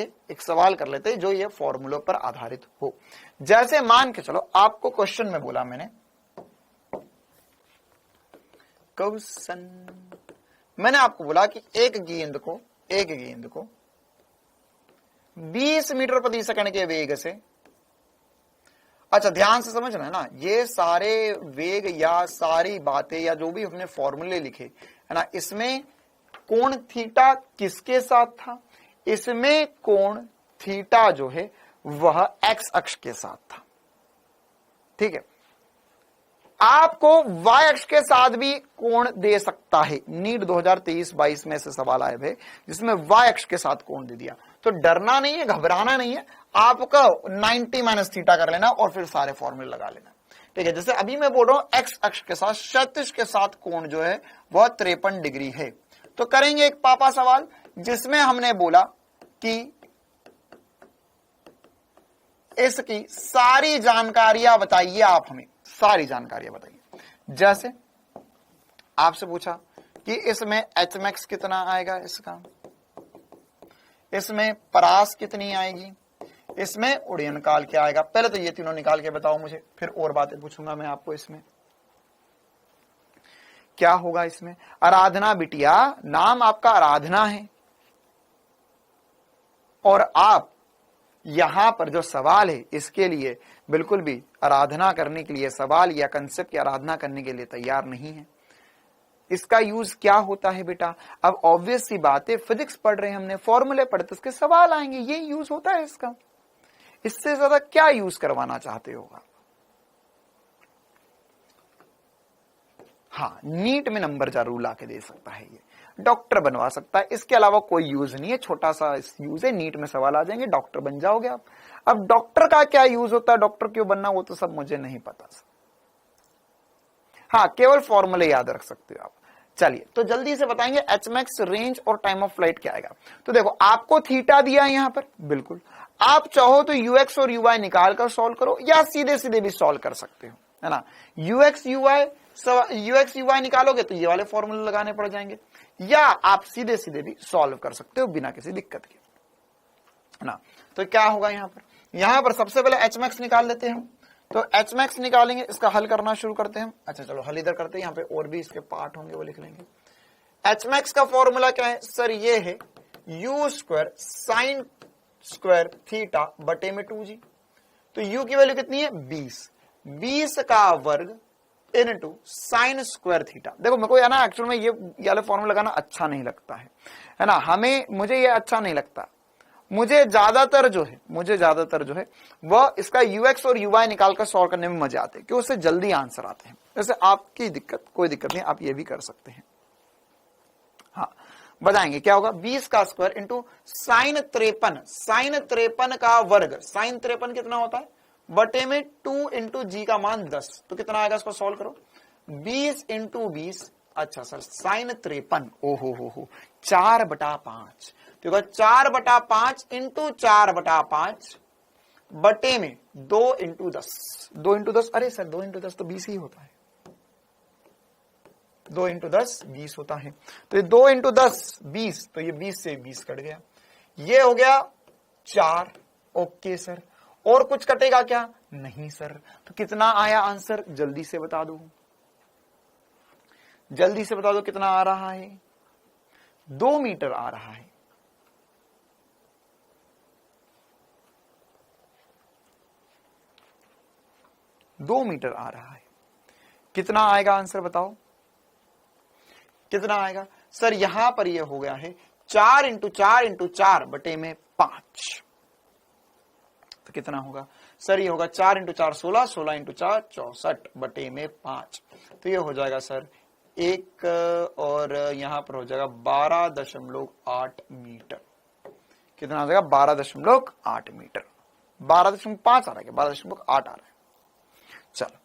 हैं जो ये फॉर्मूलों पर आधारित हो। जैसे मान के चलो आपको क्वेश्चन में बोला मैंने, मैंने आपको बोला कि एक गेंद को 20 मीटर प्रति सेकंड के वेग से, अच्छा ध्यान से समझना है ना, ये सारे वेग या सारी बातें या जो भी हमने फॉर्मूले लिखे है ना, इसमें कोण थीटा किसके साथ था? इसमें कोण थीटा जो है वह एक्स अक्ष के साथ था, ठीक है। आपको y अक्ष के साथ भी कोण दे सकता है। नीट 2023-22 में से सवाल आए थे जिसमें y अक्ष के साथ कोण दे दिया, तो डरना नहीं है, घबराना नहीं है, आपका 90 माइनस थीटा कर लेना और फिर सारे फॉर्मूले लगा लेना, ठीक है। जैसे अभी मैं बोल रहा हूं x अक्ष के साथ, क्षैतिज के साथ कोण जो है वह 53 डिग्री है। तो करेंगे एक पापा सवाल जिसमें हमने बोला कि इसकी सारी जानकारियां बताइए, आप हमें सारी जानकारियां बताइए। जैसे आपसे पूछा कि इसमें एचमैक्स कितना आएगा, इसमें परास कितनी आएगी, इसमें उड़यन काल क्या आएगा। पहले तो ये तीनों निकाल के बताओ मुझे, फिर और बातें पूछूंगा मैं आपको। इसमें क्या होगा? इसमें आराधना बिटिया, नाम आपका आराधना है, और आप यहां पर जो सवाल है इसके लिए बिल्कुल भी आराधना करने के लिए, सवाल या कंसेप्ट की आराधना करने के लिए तैयार नहीं है। इसका यूज क्या होता है बेटा? अब ऑब्वियस सी बात है, फिजिक्स पढ़ रहे हैं हमने, फॉर्मूले पढ़ते, उसके सवाल आएंगे, ये यूज होता है इसका। इससे ज्यादा क्या यूज करवाना चाहते हो आप? हाँ, नीट में नंबर जरूर ला के दे सकता है, ये डॉक्टर बनवा सकता है, इसके अलावा कोई यूज नहीं है। छोटा सा यूज है, नीट में सवाल आ जाएंगे, डॉक्टर बन जाओगे आप। अब डॉक्टर का क्या यूज होता है, डॉक्टर क्यों बनना, वो तो सब मुझे नहीं पता। हाँ, केवल फॉर्मूले याद रख सकते हो आप। चलिए, तो जल्दी से बताएंगे एचमैक्स, रेंज और टाइम ऑफ फ्लाइट क्या आएगा। तो देखो, आपको थीटा दिया है यहां पर, बिल्कुल आप चाहो तो यूएक्स और यूवाई निकाल कर सॉल्व करो, या सीधे सीधे भी सॉल्व कर सकते हो, है ना। यूएक्स यूवाई निकालोगे तो ये वाले फॉर्मूले लगाने पड़ जाएंगे, या आप सीधे सीधे भी सॉल्व कर सकते हो बिना किसी दिक्कत के। है ना। तो क्या होगा यहां पर सबसे पहले एच मैक्स निकाल लेते हैं हम। तो एच मैक्स निकालेंगे, इसका हल करना शुरू करते हैं हम। अच्छा चलो हल इधर करते हैं, यहाँ पे और भी इसके पार्ट होंगे वो लिख लेंगे। एच मैक्स का फॉर्मूला क्या है सर, ये है you square sine square theta बटे में 2g। तो u की वैल्यू कितनी है 20 का वर्ग इनटू साइन स्क्वायर थीटा। देखो मेरे को है ना एक्चुअल में ये वाला फॉर्मूला लगाना अच्छा नहीं लगता है ना, मुझे ये अच्छा नहीं लगता। मुझे ज्यादातर जो है वह इसका ux और uy निकाल कर सॉल्व करने में मजे आते हैं, क्योंकि उससे जल्दी आंसर आते हैं। वैसे आपकी कोई दिक्कत नहीं, आप ये भी कर सकते हैं। हाँ बताएंगे क्या होगा, 20 का स्क्वायर इंटू साइन 53 का वर्ग। साइन 53 कितना होता है बटे में 2 इंटू जी का मान 10। तो कितना आएगा इसको सॉल्व करो, 20 इंटू 20। अच्छा सर साइन 53 ओहो हो 4/5। तो 4/5 इंटू 4/5 बटे में 2 इंटू 10। 2 इंटू 10, अरे सर 2 इंटू 10 तो 20 ही होता है। 2 इंटू 10 20 होता है। तो ये 2 इंटू 10 20, तो ये 20 से 20 कट गया, ये हो गया 4। ओके सर, और कुछ कटेगा क्या, नहीं सर। तो कितना आया आंसर, जल्दी से बता दो, जल्दी से बता दो कितना आ रहा है, 2 मीटर आ रहा है। दो मीटर आ रहा है। कितना आएगा आंसर बताओ, कितना आएगा सर। यहां पर ये हो गया है 4 इंटू 4 इंटू 4 बटे में 5। तो कितना होगा सर, ये होगा 4 इंटू 4 16, 16 इंटू 4 64 बटे में 5। तो ये हो जाएगा सर 1 और यहां पर हो जाएगा 12.8 मीटर। कितना आ जाएगा 12.8 मीटर। 12.5 आ रहा है, 12.8 आ रहा है। चलो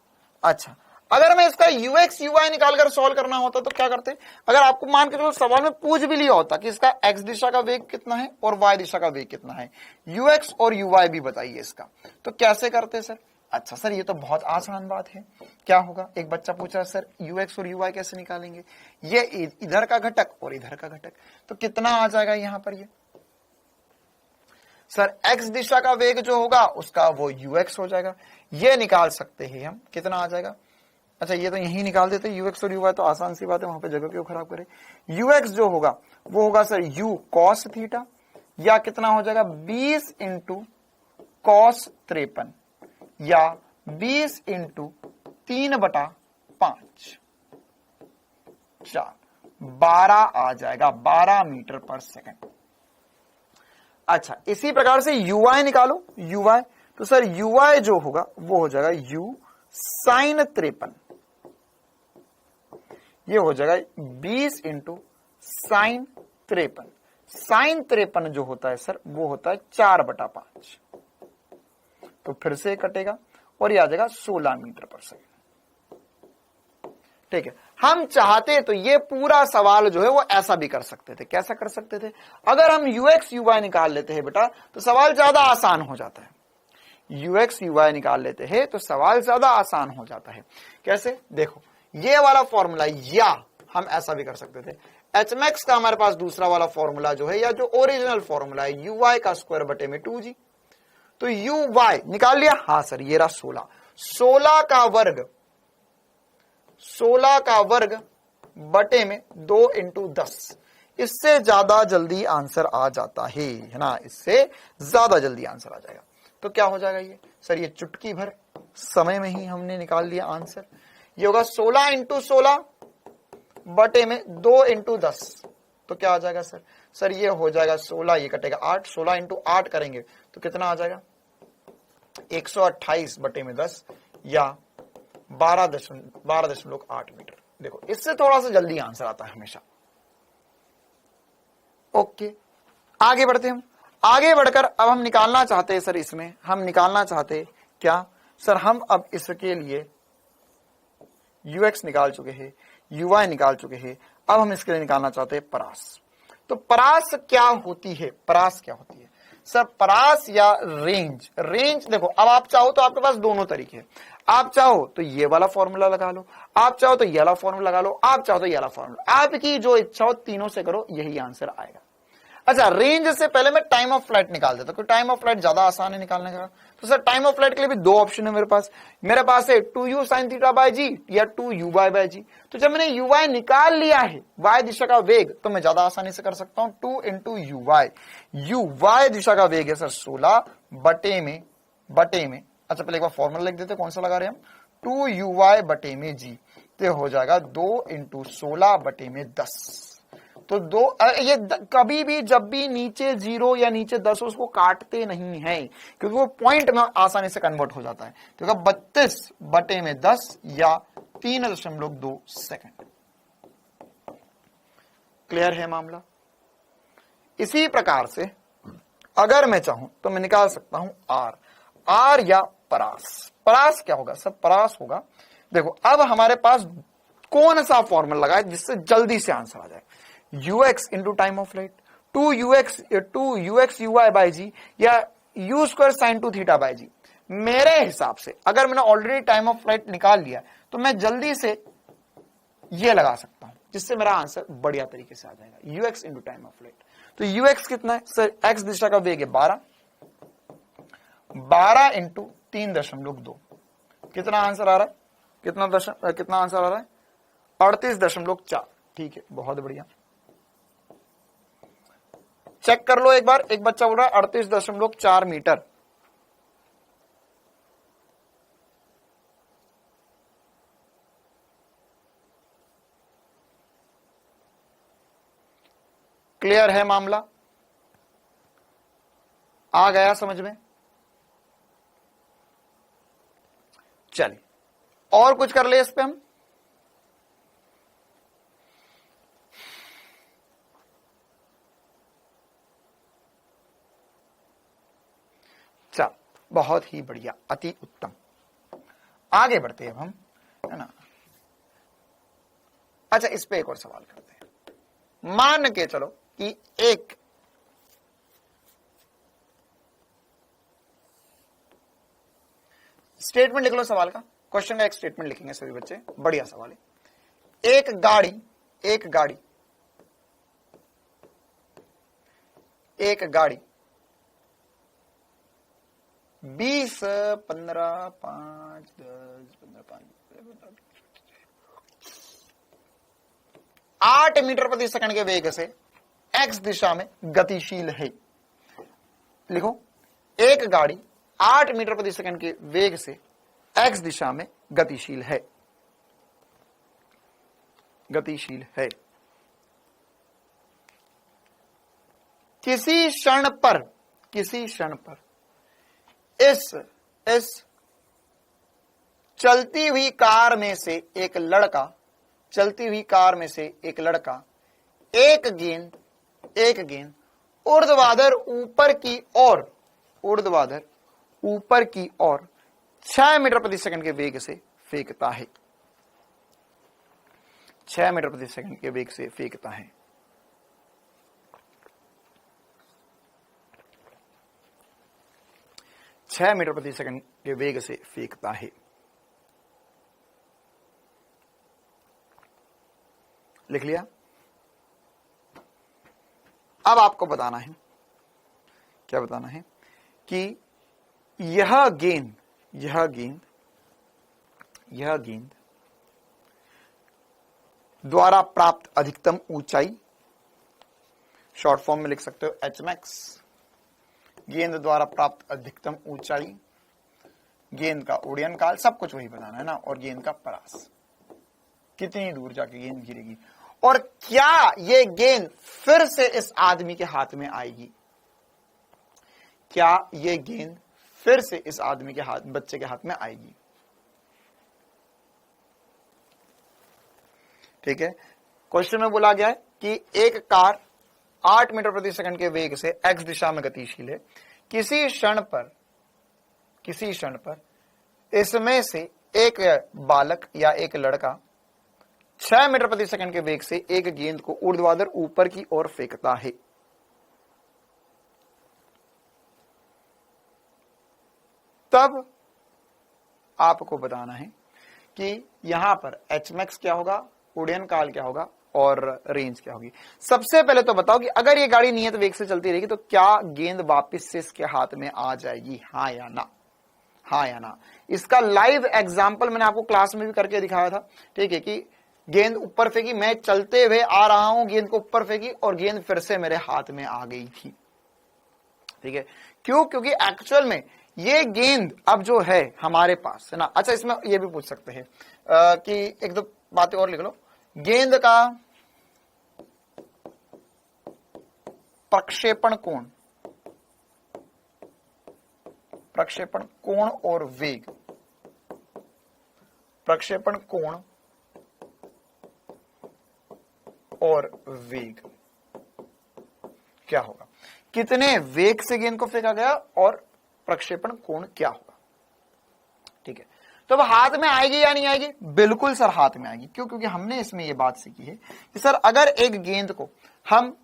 अच्छा, अगर मैं इसका ux uy निकालकर सॉल्व करना होता तो क्या करते, अगर आपको मान के चलो सवाल में पूछ भी लिया होता कि इसका x दिशा का वेग कितना है और y दिशा का वेग कितना है, ux और uy भी बताइए इसका, तो कैसे करते सर। अच्छा सर ये तो बहुत आसान बात है। क्या होगा, एक बच्चा पूछ रहा है सर ux और uy कैसे निकालेंगे, ये इधर का घटक और इधर का घटक, तो कितना आ जाएगा यहां पर ये सर, x दिशा का वेग जो होगा उसका वो ux हो जाएगा। ये निकाल सकते हैं हम, कितना आ जाएगा। अच्छा ये तो यही निकाल देते, ux और uy तो आसान सी बात है, वहां पे जगह क्यों खराब करे। ux जो होगा वो होगा सर u cos थीटा, या कितना हो जाएगा 20 इंटू cos 53, या 20 इंटू 3/5 4 12 आ जाएगा, 12 मीटर पर सेकंड। अच्छा इसी प्रकार से uy निकालो, uy तो सर uy जो होगा वो हो जाएगा u साइन 53, ये हो जाएगा 20 इंटू साइन 53। साइन 53 जो होता है सर वो होता है 4/5। तो फिर से कटेगा और ये आ जाएगा 16 मीटर पर सेकंड। ठीक है, हम चाहते तो ये पूरा सवाल जो है वो ऐसा भी कर सकते थे। कैसा कर सकते थे, अगर हम ux uy निकाल लेते हैं बेटा तो सवाल ज्यादा आसान हो जाता है। ux uy निकाल लेते हैं तो सवाल ज्यादा आसान हो जाता है। कैसे, देखो ये वाला फॉर्मूला, या हम ऐसा भी कर सकते थे, एच मैक्स का हमारे पास दूसरा वाला फॉर्मूला जो है, या जो ओरिजिनल फॉर्मूला है uy का स्क्वायर बटे में 2g। तो uy निकाल लिया, हाँ सर ये रहा 16, 16 का वर्ग बटे में 2 इंटू 10। इससे ज्यादा जल्दी आंसर आ जाता है ना, इससे ज्यादा जल्दी आंसर आ जाएगा। तो क्या हो जाएगा ये सर, ये चुटकी भर समय में ही हमने निकाल लिया आंसर। ये होगा 16 इंटू 16 बटे में 2 इंटू 10। तो क्या आ जाएगा सर, सर ये हो जाएगा 16, ये कटेगा 8, 16 इंटू 8 करेंगे तो कितना आ जाएगा 128 बटे में 10, या 12.8 मीटर। देखो इससे थोड़ा सा जल्दी आंसर आता है हमेशा। ओके आगे बढ़ते हम, आगे बढ़कर अब हम निकालना चाहते हैं सर, इसमें हम निकालना चाहते हैं क्या सर, हम अब इसके लिए ux निकाल चुके हैं, uy निकाल चुके हैं, अब हम इसके लिए निकालना चाहते हैं परास। तो परास क्या होती है, परास क्या होती है सर, परास या रेंज। रेंज देखो, अब आप चाहो तो आपके पास दोनों तरीके हैं, आप चाहो तो ये वाला फॉर्मूला लगा लो, आप चाहो तो ये वाला फॉर्मूला लगा लो, आप चाहो तो ये वाला फॉर्मूला, आपकी जो इच्छा हो तीनों से करो, यही आंसर आएगा। अच्छा, रेंज से पहले मैं टाइम ऑफ फ्लाइट निकाल देता, क्योंकि टाइम ऑफ फ्लाइट ज्यादा आसान है निकालने का। तो सर टाइम ऑफ फ्लाइट के लिए भी दो ऑप्शन है मेरे पास है 2u sin थीटा बाय जी या 2u बाय जी। तो जब मैंने u निकाल लिया है y दिशा का वेग, तो मैं ज्यादा आसानी से कर सकता हूं 2 इंटू u y दिशा का वेग है सर 16 बटे में अच्छा पहले एक बार फॉर्मूला लिख देते, कौन सा लगा रहे हैं हम 2u बटे में जी, तो हो जाएगा 2 इंटू 16 बटे में 10। तो ये कभी भी जब भी नीचे 0 या नीचे 10 उसको काटते नहीं है, क्योंकि वो पॉइंट में आसानी से कन्वर्ट हो जाता है। तो 32 बटे में 10 या 3.2 सेकंड। क्लियर है मामला। इसी प्रकार से अगर मैं चाहूं तो मैं निकाल सकता हूं आर या परास क्या होगा सब परास होगा। देखो अब हमारे पास कौन सा फॉर्मूला लगा है जिससे जल्दी से आंसर आ जाए, ux into time of flight 2ux uy by G या u square sine 2 theta by G. मेरे हिसाब से अगर मैंने ऑलरेडी टाइम ऑफ फ्लाइट निकाल लिया तो मैं जल्दी से ये लगा सकता हूं, जिससे मेरा आंसर बढ़िया तरीके से आ जाएगा ux into time of flight. तो ux कितना है सर, x दिशा का वेग है 12 इंटू 3.2, कितना आंसर आ रहा है, कितना आंसर आ रहा है 38.4। ठीक है, बहुत बढ़िया। चेक कर लो एक बार, एक बच्चा बोल रहा है 38.4 मीटर। क्लियर है मामला, आ गया समझ में। चलिए और कुछ कर ले इस पे हम। चल बहुत ही बढ़िया, अति उत्तम। आगे बढ़ते हैं अब हम, है ना। अच्छा इस पे एक और सवाल करते हैं। मान के चलो कि एक स्टेटमेंट लिख लो सवाल का, क्वेश्चन का एक स्टेटमेंट लिखेंगे सभी बच्चे, बढ़िया सवाल है। एक गाड़ी 20 15 5 10 15 5 8 मीटर प्रति सेकंड के वेग से x दिशा में गतिशील है। लिखो, एक गाड़ी 8 मीटर प्रति सेकंड के वेग से x दिशा में गतिशील है। किसी क्षण पर इस चलती हुई कार में से एक लड़का एक गेंद ऊर्ध्वाधर ऊपर की ओर 6 मीटर प्रति सेकंड के वेग से फेंकता है। 6 मीटर प्रति सेकंड के वेग से फेंकता है। मीटर प्रति सेकंड के वेग से फेंकता है। लिख लिया। अब आपको बताना है, क्या बताना है कि यह गेंद द्वारा प्राप्त अधिकतम ऊंचाई, शॉर्ट फॉर्म में लिख सकते हो एचमैक्स, गेंद द्वारा प्राप्त अधिकतम ऊंचाई, गेंद का उड्डयन काल, सब कुछ वही बताना है ना, और गेंद का परास, कितनी दूर जाके गेंद गिरेगी, और क्या ये गेंद फिर से इस आदमी के हाथ में आएगी, क्या ये गेंद फिर से इस आदमी के बच्चे के हाथ में आएगी। ठीक है, क्वेश्चन में बोला गया है कि एक कार 8 मीटर प्रति सेकंड के वेग से x दिशा में गतिशील है। किसी क्षण पर इसमें से एक बालक या एक लड़का 6 मीटर प्रति सेकंड के वेग से एक गेंद को ऊर्ध्वाधर ऊपर की ओर फेंकता है। तब आपको बताना है कि यहां पर एचमैक्स क्या होगा, उड्डयन काल क्या होगा, और रेंज क्या होगी। सबसे पहले तो बताओ कि अगर ये गाड़ी नियत वेग से चलती रहेगी तो क्या गेंद वापस से इसके हाथ में आ जाएगी, हाँ या ना, हाँ या ना। इसका लाइव एग्जाम्पल मैंने आपको क्लास में भी करके दिखाया था, ठीक है, कि गेंद ऊपर फेंकी, मैं चलते हुए आ रहा हूं, गेंद को ऊपर फेंकी और गेंद फिर से मेरे हाथ में आ गई थी, ठीक है। क्यों? क्योंकि एक्चुअल में ये गेंद अब जो है हमारे पास, है ना। अच्छा, इसमें ये भी पूछ सकते हैं कि एक दो बातें और लिख लो। गेंद का प्रक्षेपण कोण, प्रक्षेपण कोण और वेग, प्रक्षेपण कोण और वेग क्या होगा, कितने वेग से गेंद को फेंका गया और प्रक्षेपण कोण क्या होगा, ठीक है। तो अब हाथ में आएगी या नहीं आएगी? बिल्कुल सर हाथ में आएगी। क्यों? क्योंकि हमने इसमें यह बात सीखी है कि सर अगर एक गेंद को हम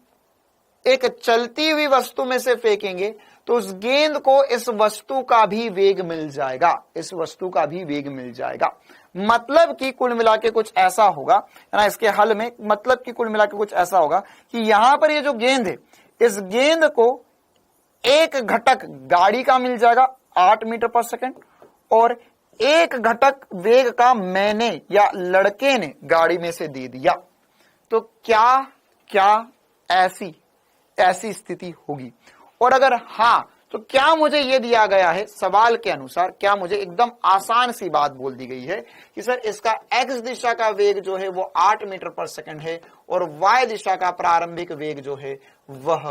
एक चलती हुई वस्तु में से फेंकेंगे तो उस गेंद को इस वस्तु का भी वेग मिल जाएगा, इस वस्तु का भी वेग मिल जाएगा। मतलब कि कुल मिला के कुछ ऐसा होगा, है ना, इसके हल में मतलब कि कुल मिला के कुछ ऐसा होगा कि यहां पर ये जो गेंद है, इस गेंद को एक घटक गाड़ी का मिल जाएगा 8 मीटर पर सेकंड और एक घटक वेग का मैंने या लड़के ने गाड़ी में से दे दिया। तो क्या क्या ऐसी स्थिति होगी? और अगर हां तो क्या मुझे यह दिया गया है सवाल के अनुसार, क्या मुझे एकदम आसान सी बात बोल दी गई है कि सर इसका एक्स दिशा का वेग जो है वो 8 मीटर पर सेकंड है और वाई दिशा का प्रारंभिक वेग जो है वह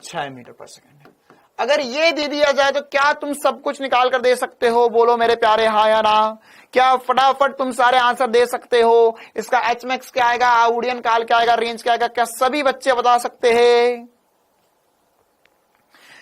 6 मीटर पर सेकंड है। अगर ये दे दिया जाए तो क्या तुम सब कुछ निकाल कर दे सकते हो? बोलो मेरे प्यारे, हाँ या ना। क्या फटाफट तुम सारे आंसर दे सकते हो? इसका एच मैक्स क्या आएगा, उड़ियन काल क्या आएगा, रेंज क्या आएगा, क्या सभी बच्चे बता सकते हैं?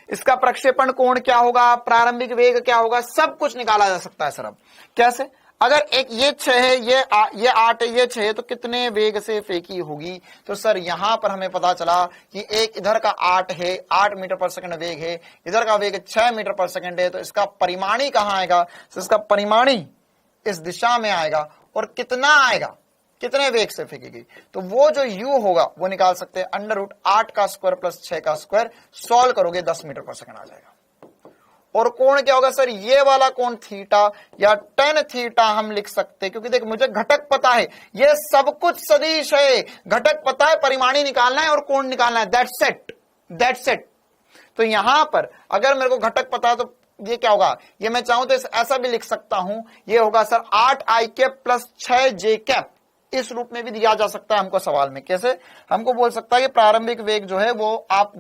इसका प्रक्षेपण कोण क्या होगा, प्रारंभिक वेग क्या होगा, सब कुछ निकाला जा सकता है सर। अब कैसे? अगर एक ये 6 है, ये 8 है, ये 6 है, तो कितने वेग से फेंकी होगी? तो सर यहां पर हमें पता चला कि एक इधर का 8 है, 8 मीटर पर सेकंड वेग है, इधर का वेग 6 मीटर पर सेकंड है, तो इसका परिमाणी कहां आएगा? तो इसका परिमाणी इस दिशा में आएगा और कितना आएगा, कितने वेग से फेंकेगी? तो वो जो u होगा वो निकाल सकते हैं, √8 का स्क्वायर प्लस 6 का स्क्वायर, सॉल्व करोगे 10 मीटर पर सेकंड आ जाएगा। और कोण क्या होगा सर? ये वाला कोण थीटा या tan थीटा हम लिख सकते हैं, क्योंकि देख मुझे घटक पता है, ये सब कुछ सदिश है, घटक पता है, परिमाणी निकालना है और कोण निकालना है, दैट्स इट। तो यहां पर अगर मेरे को घटक पता है तो ये क्या होगा, ये मैं चाहूं तो ऐसा भी लिख सकता हूं, ये होगा sir 8i cap plus 6j cap. इस रूप में भी दिया जा सकता है हमको सवाल में। कैसे? हमको बोल सकता है कि प्रारंभिक वेग जो है वो आप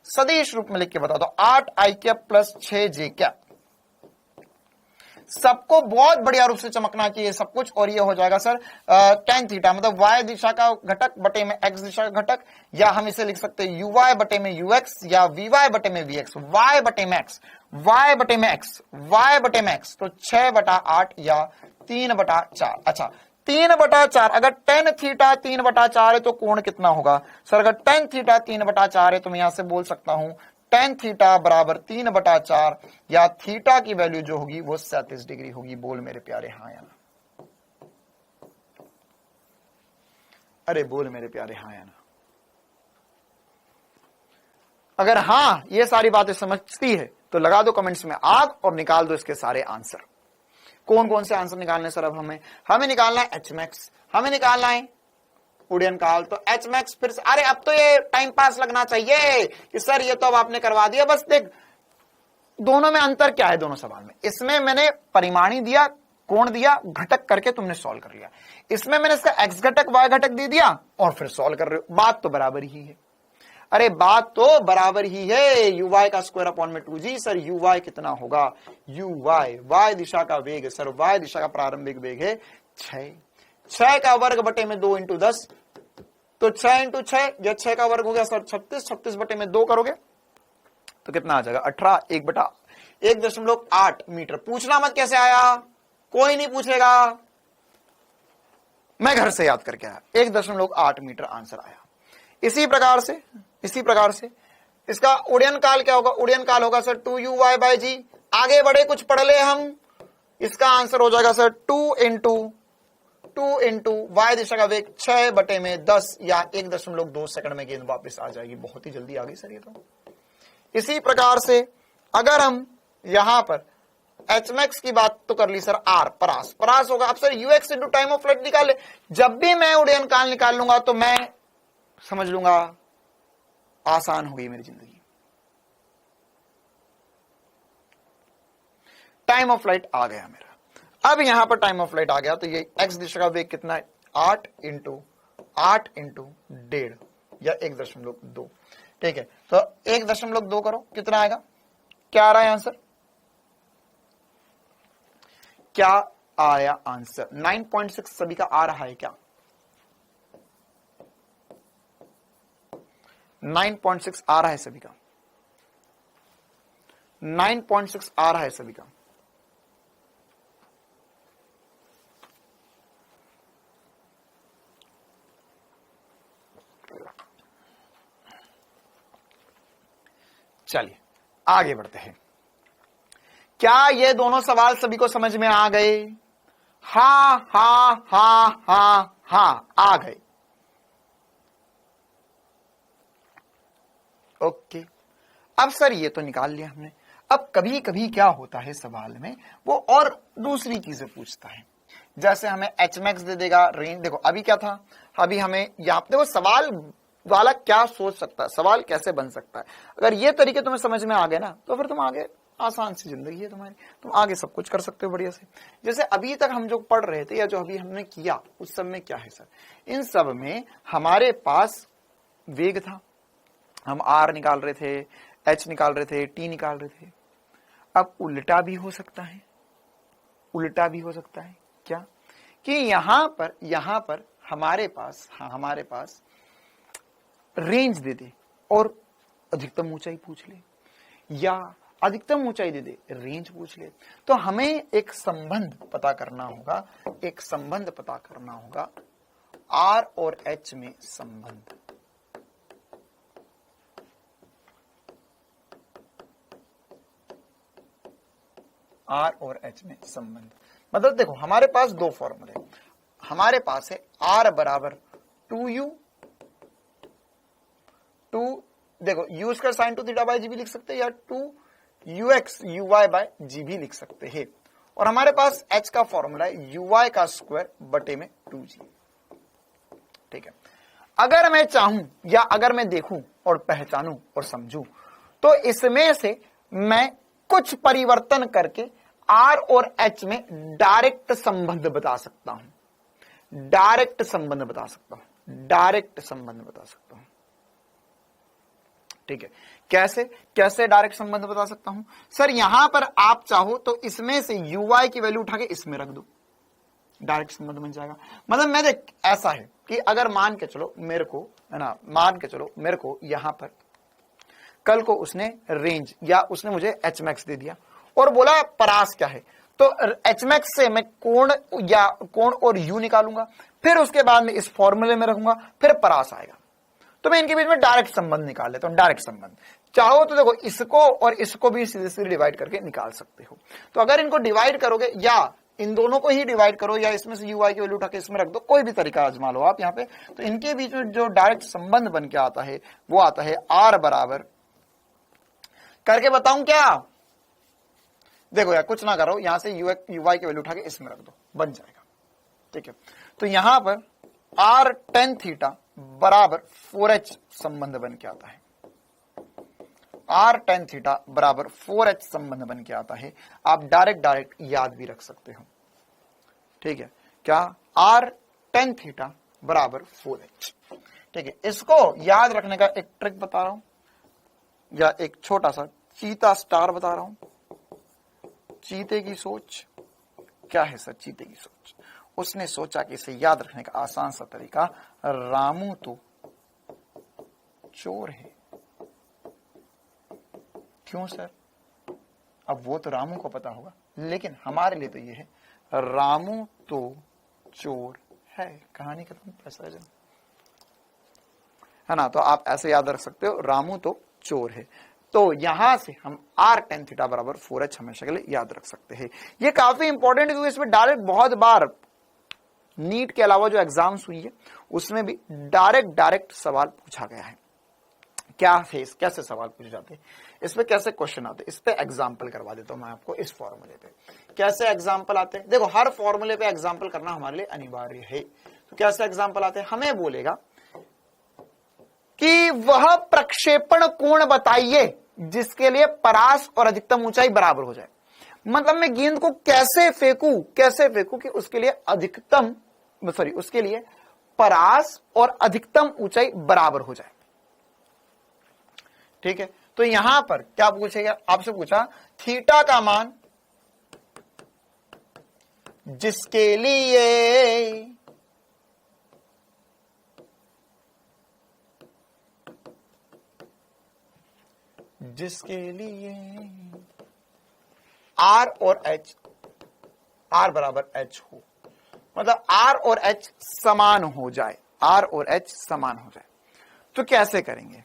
सदिश रूप में लिख के बता दो, 8i cap plus 6j cap. सबको बहुत बढ़िया रूप से चमकना चाहिए सब कुछ, और ये हो जाएगा सर tan थीटा, मतलब y दिशा का घटक बटे में x दिशा का घटक, या हम इसे लिख सकते हैं uy बटे में ux या vy बटे में vx, y बटे में x, y बटे में x, y बटे में x, तो 6/8 या 3/4। अच्छा 3/4, अगर tan थीटा 3/4 है तो कोण कितना होगा सर? अगर tan थीटा 3/4 है तो मैं यहां से बोल सकता हूं tan थीटा बराबर 3/4 या थीटा की वैल्यू जो होगी वो 37 डिग्री होगी। बोल मेरे प्यारे हाँ या ना, अरे बोल मेरे प्यारे हाँ या ना। अगर हाँ ये सारी बातें समझती है तो लगा दो कमेंट्स में आग और निकाल दो इसके सारे आंसर। कौन कौन से आंसर निकालने सर? अब हमें निकालना है एच मैक्स, हमें निकालना है उड़ियन काल, तो एच मैक्स फिर से, अरे अब तो ये टाइम पास लगना चाहिए कि सर ये तो अब आपने करवा दिया। बस देख दोनों में अंतर क्या है दोनों सवाल में। इसमें मैंने परिमाणी दिया, कोण दिया, घटक करके तुमने सॉल्व कर लिया। इसमें मैंने इसका एक्स घटक वाई घटक दे दिया और फिर सॉल्व कर रहे हो। बात तो बराबर ही है, अरे बात तो बराबर ही है। uy का स्क्वायर अपॉन में 2g। सर uy कितना होगा? uy y दिशा का वेग सर, y दिशा का प्रारंभिक वेग है 6 का वर्ग बटे में 2 × 10, तो 6 × 6 या 6 का वर्ग हो गया सर 36 बटे में 2 करोगे तो कितना आ जाएगा? 18 1/8 मीटर। पूछना मत कैसे आया, कोई नहीं पूछेगा, मैं घर से याद करके आया। 1.8 मीटर आंसर आया। इसी प्रकार से इसका उड़यन काल क्या होगा? उड़यन काल होगा सर 2uy/g। आगे बढ़े, कुछ पढ़ ले हम। इसका आंसर हो जाएगा सर 2 × 2 इंटू वाई दिशा का वेग 6/10 या 1.2 सेकंड में गेंद वापस आ जाएगी। बहुत ही जल्दी आ गई सर ये तो। इसी प्रकार से अगर हम यहां पर एच मैक्स की बात तो कर ली सर, आर परास होगा। अब sir UX into time of flight निकाले। जब भी मैं उड़ान काल निकाल लूंगा तो मैं समझ लूंगा आसान हो गई मेरी जिंदगी। टाइम ऑफ फ्लाइट आ गया मेरा। अब यहां पर टाइम ऑफ फ्लाइट आ गया तो ये एक्स दिशा का वेग कितना है, 8 इंटू 1.5 या 1.2। ठीक है, तो 1.2 करो, कितना आएगा, क्या आ रहा है आंसर, क्या आया आंसर 9.6 सभी का आ रहा है क्या, 9.6 आ रहा है सभी का, 9.6 आ रहा है सभी का। चलिए आगे बढ़ते हैं। क्या ये दोनों सवाल सभी को समझ में आ गए? हाँ हाँ हाँ हाँ हाँ आ गए। ओके, अब सर ये तो निकाल लिया हमने। अब कभी कभी क्या होता है सवाल में, वो और दूसरी चीजें पूछता है। जैसे हमें एच मैक्स दे देगा, रेंज देखो अभी क्या था, अभी हमें यहाँ देखो सवाल वाला क्या सोच सकता है, सवाल कैसे बन सकता है। अगर ये तरीके तुम्हें समझ में आ गए ना तो फिर तुम आगे आसान सी जिंदगी है तुम्हारी, तुम आगे सब कुछ कर सकते हो बढ़िया से। जैसे अभी तक हम जो पढ़ रहे थे या जो अभी हमने किया उस सब में क्या है सर, इन सब में हमारे पास वेग था, हम आर निकाल रहे थे, एच निकाल रहे थे, टी निकाल रहे थे। अब उल्टा भी हो सकता है, उल्टा भी हो सकता है क्या, कि यहां पर हमारे पास रेंज दे दे और अधिकतम ऊंचाई पूछ ले, या अधिकतम ऊंचाई दे दे रेंज पूछ ले। तो हमें एक संबंध पता करना होगा, एक संबंध पता करना होगा आर और एच में संबंध। आर और एच में संबंध मतलब देखो हमारे पास दो फॉर्मूले, हमारे पास है आर बराबर 2u, देखो u square sine 2 theta by G भी लिख सकते हैं, या 2ux uy बाय जी भी लिख सकते हैं। और हमारे पास h का फॉर्मूला है uy का स्क्वायर बटे में 2g। ठीक है, अगर मैं चाहूं या अगर मैं देखूं और पहचानूं और समझूं तो इसमें से मैं कुछ परिवर्तन करके R और H में डायरेक्ट संबंध बता सकता हूं, डायरेक्ट संबंध बता सकता हूं, डायरेक्ट संबंध बता सकता हूं। ठीक है, कैसे डायरेक्ट संबंध बता सकता हूं सर, यहां पर आप चाहो तो इसमें से uy की वैल्यू उठा के इसमें रख दो, डायरेक्ट संबंध बन जाएगा। मतलब मैं देख ऐसा है कि अगर मान के चलो मेरे को है ना, मान के चलो मेरे को यहां पर कल को उसने रेंज या उसने मुझे एच मैक्स दे दिया और बोला परास क्या है, तो एच मैक्स से मैं कोण और यू निकालूंगा, फिर उसके बाद में इस फॉर्मूले में रखूंगा, फिर परास आएगा। तो मैं इनके बीच में डायरेक्ट संबंध निकाल लेता हूं, डायरेक्ट संबंध। चाहो तो देखो इसको और इसको भी सीधे सीधे डिवाइड करके निकाल सकते हो। तो अगर इनको डिवाइड करोगे या इन दोनों को ही डिवाइड करो या इसमें से यूआई की वैल्यू उठा के इसमें रख दो, कोई भी तरीका आजमा लो आप यहाँ पे, तो इनके बीच में जो डायरेक्ट संबंध बन के आता है वो आता है आर बराबर, करके बताऊं क्या, देखो यार कुछ ना करो, यहां से यूआई की वैल्यू उठा के इसमें रख दो, बन जाएगा। ठीक है, तो यहां पर आर टेन थीटा बराबर 4h संबंध बन के आता है, आर टेन थीटा बराबर 4h संबंध बन के आता है। आप डायरेक्ट याद भी रख सकते हो। ठीक है, क्या आर टेन थीटा बराबर 4h। ठीक है, इसको याद रखने का एक ट्रिक बता रहा हूं या एक छोटा सा चीता स्टार बता रहा हूं। चीते की सोच क्या है सर, चीते की सोच, उसने सोचा कि इसे याद रखने का आसान सा तरीका, रामू तो चोर है। क्यों सर, अब वो तो रामू को पता होगा, लेकिन हमारे लिए तो ये है रामू तो चोर है। कहानी खत्म, पैसा है ना। तो आप ऐसे याद रख सकते हो, रामू तो चोर है। तो यहां से हम आर टेन थीटा बराबर 4h हमेशा के लिए याद रख सकते हैं। ये काफी इंपॉर्टेंट है क्योंकि इसमें डायरेक्ट बहुत बार नीट के अलावा जो एग्जाम्स हुई है उसमें भी डायरेक्ट सवाल पूछा गया है। क्या फेस कैसे सवाल पूछे जाते हैं, इस पे कैसे क्वेश्चन आते हैं, इस पे एग्जाम्पल करवा देता हूं मैं आपको। इस फॉर्मूले पे कैसे एग्जाम्पल आते हैं, देखो हर फॉर्मूले पे एग्जाम्पल करना हमारे लिए अनिवार्य है। तो कैसे एग्जाम्पल आते हैं, हमें बोलेगा कि वह प्रक्षेपण कोण बताइए जिसके लिए परास और अधिकतम ऊंचाई बराबर हो जाए। मतलब मैं गेंद को कैसे फेंकू कि उसके लिए उसके लिए परास और अधिकतम ऊंचाई बराबर हो जाए। ठीक है, तो यहां पर क्या पूछेगा, आपसे पूछा थीटा का मान जिसके लिए आर और एच, आर बराबर एच हो, मतलब आर और एच समान हो जाए, आर और एच समान हो जाए। तो कैसे करेंगे,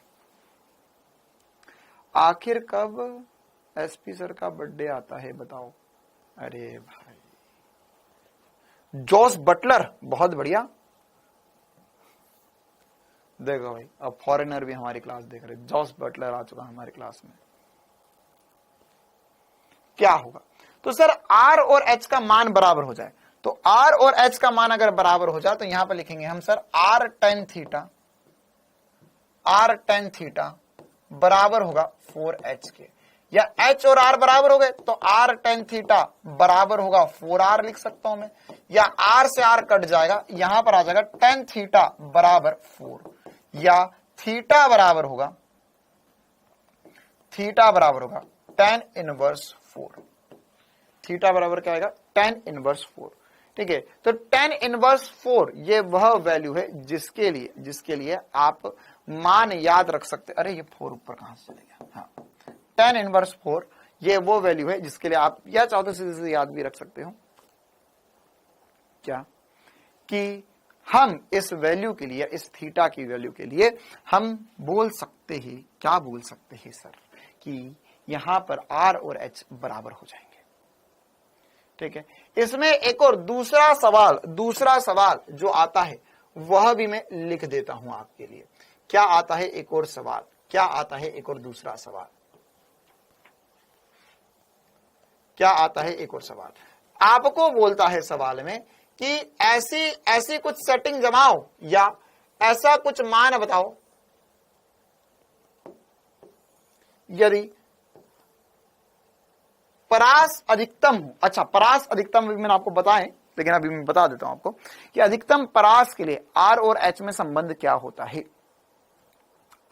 आखिर कब एसपी सर का बर्थडे आता है बताओ। अरे भाई जॉस बटलर, बहुत बढ़िया। देखो भाई अब फॉरेनर भी हमारी क्लास देख रहे, जॉस बटलर आ चुका हमारी क्लास में। क्या होगा, तो सर आर और एच का मान बराबर हो जाए, तो आर और एच का मान अगर बराबर हो जाए तो यहां पर लिखेंगे हम सर आर टेन थीटा बराबर होगा 4h के, या h और r बराबर हो गए तो r टेन थीटा बराबर होगा 4r लिख सकता हूं मैं, या r से r कट जाएगा, यहां पर आ जाएगा टेन थीटा बराबर 4, या थीटा बराबर होगा tan इनवर्स 4। थीटा बराबर क्या आएगा, tan इनवर्स 4। ठीक है, तो tan इनवर्स 4 ये वह वैल्यू है जिसके लिए आप मान याद रख सकते। अरे ये 4 ऊपर कहां से चले गया, हाँ tan इनवर्स 4 ये वो वैल्यू है जिसके लिए आप या चाहो तो सीधे याद भी रख सकते हो क्या, कि हम इस वैल्यू के लिए, इस थीटा की वैल्यू के लिए हम बोल सकते हैं, क्या बोल सकते हैं सर, कि यहां पर r और h बराबर हो जाएंगे। ठीक है, इसमें एक और दूसरा सवाल जो आता है वह भी मैं लिख देता हूं आपके लिए। क्या आता है एक और सवाल, क्या आता है एक और दूसरा सवाल, क्या आता है एक और सवाल, आपको बोलता है सवाल में कि ऐसी कुछ सेटिंग जमाओ या ऐसा कुछ मान बताओ यदि परास अधिकतम हो। अच्छा, परास अधिकतम भी मैंने आपको बताएं, लेकिन अभी मैं बता देता हूं आपको कि अधिकतम परास के लिए आर और एच में संबंध क्या होता है,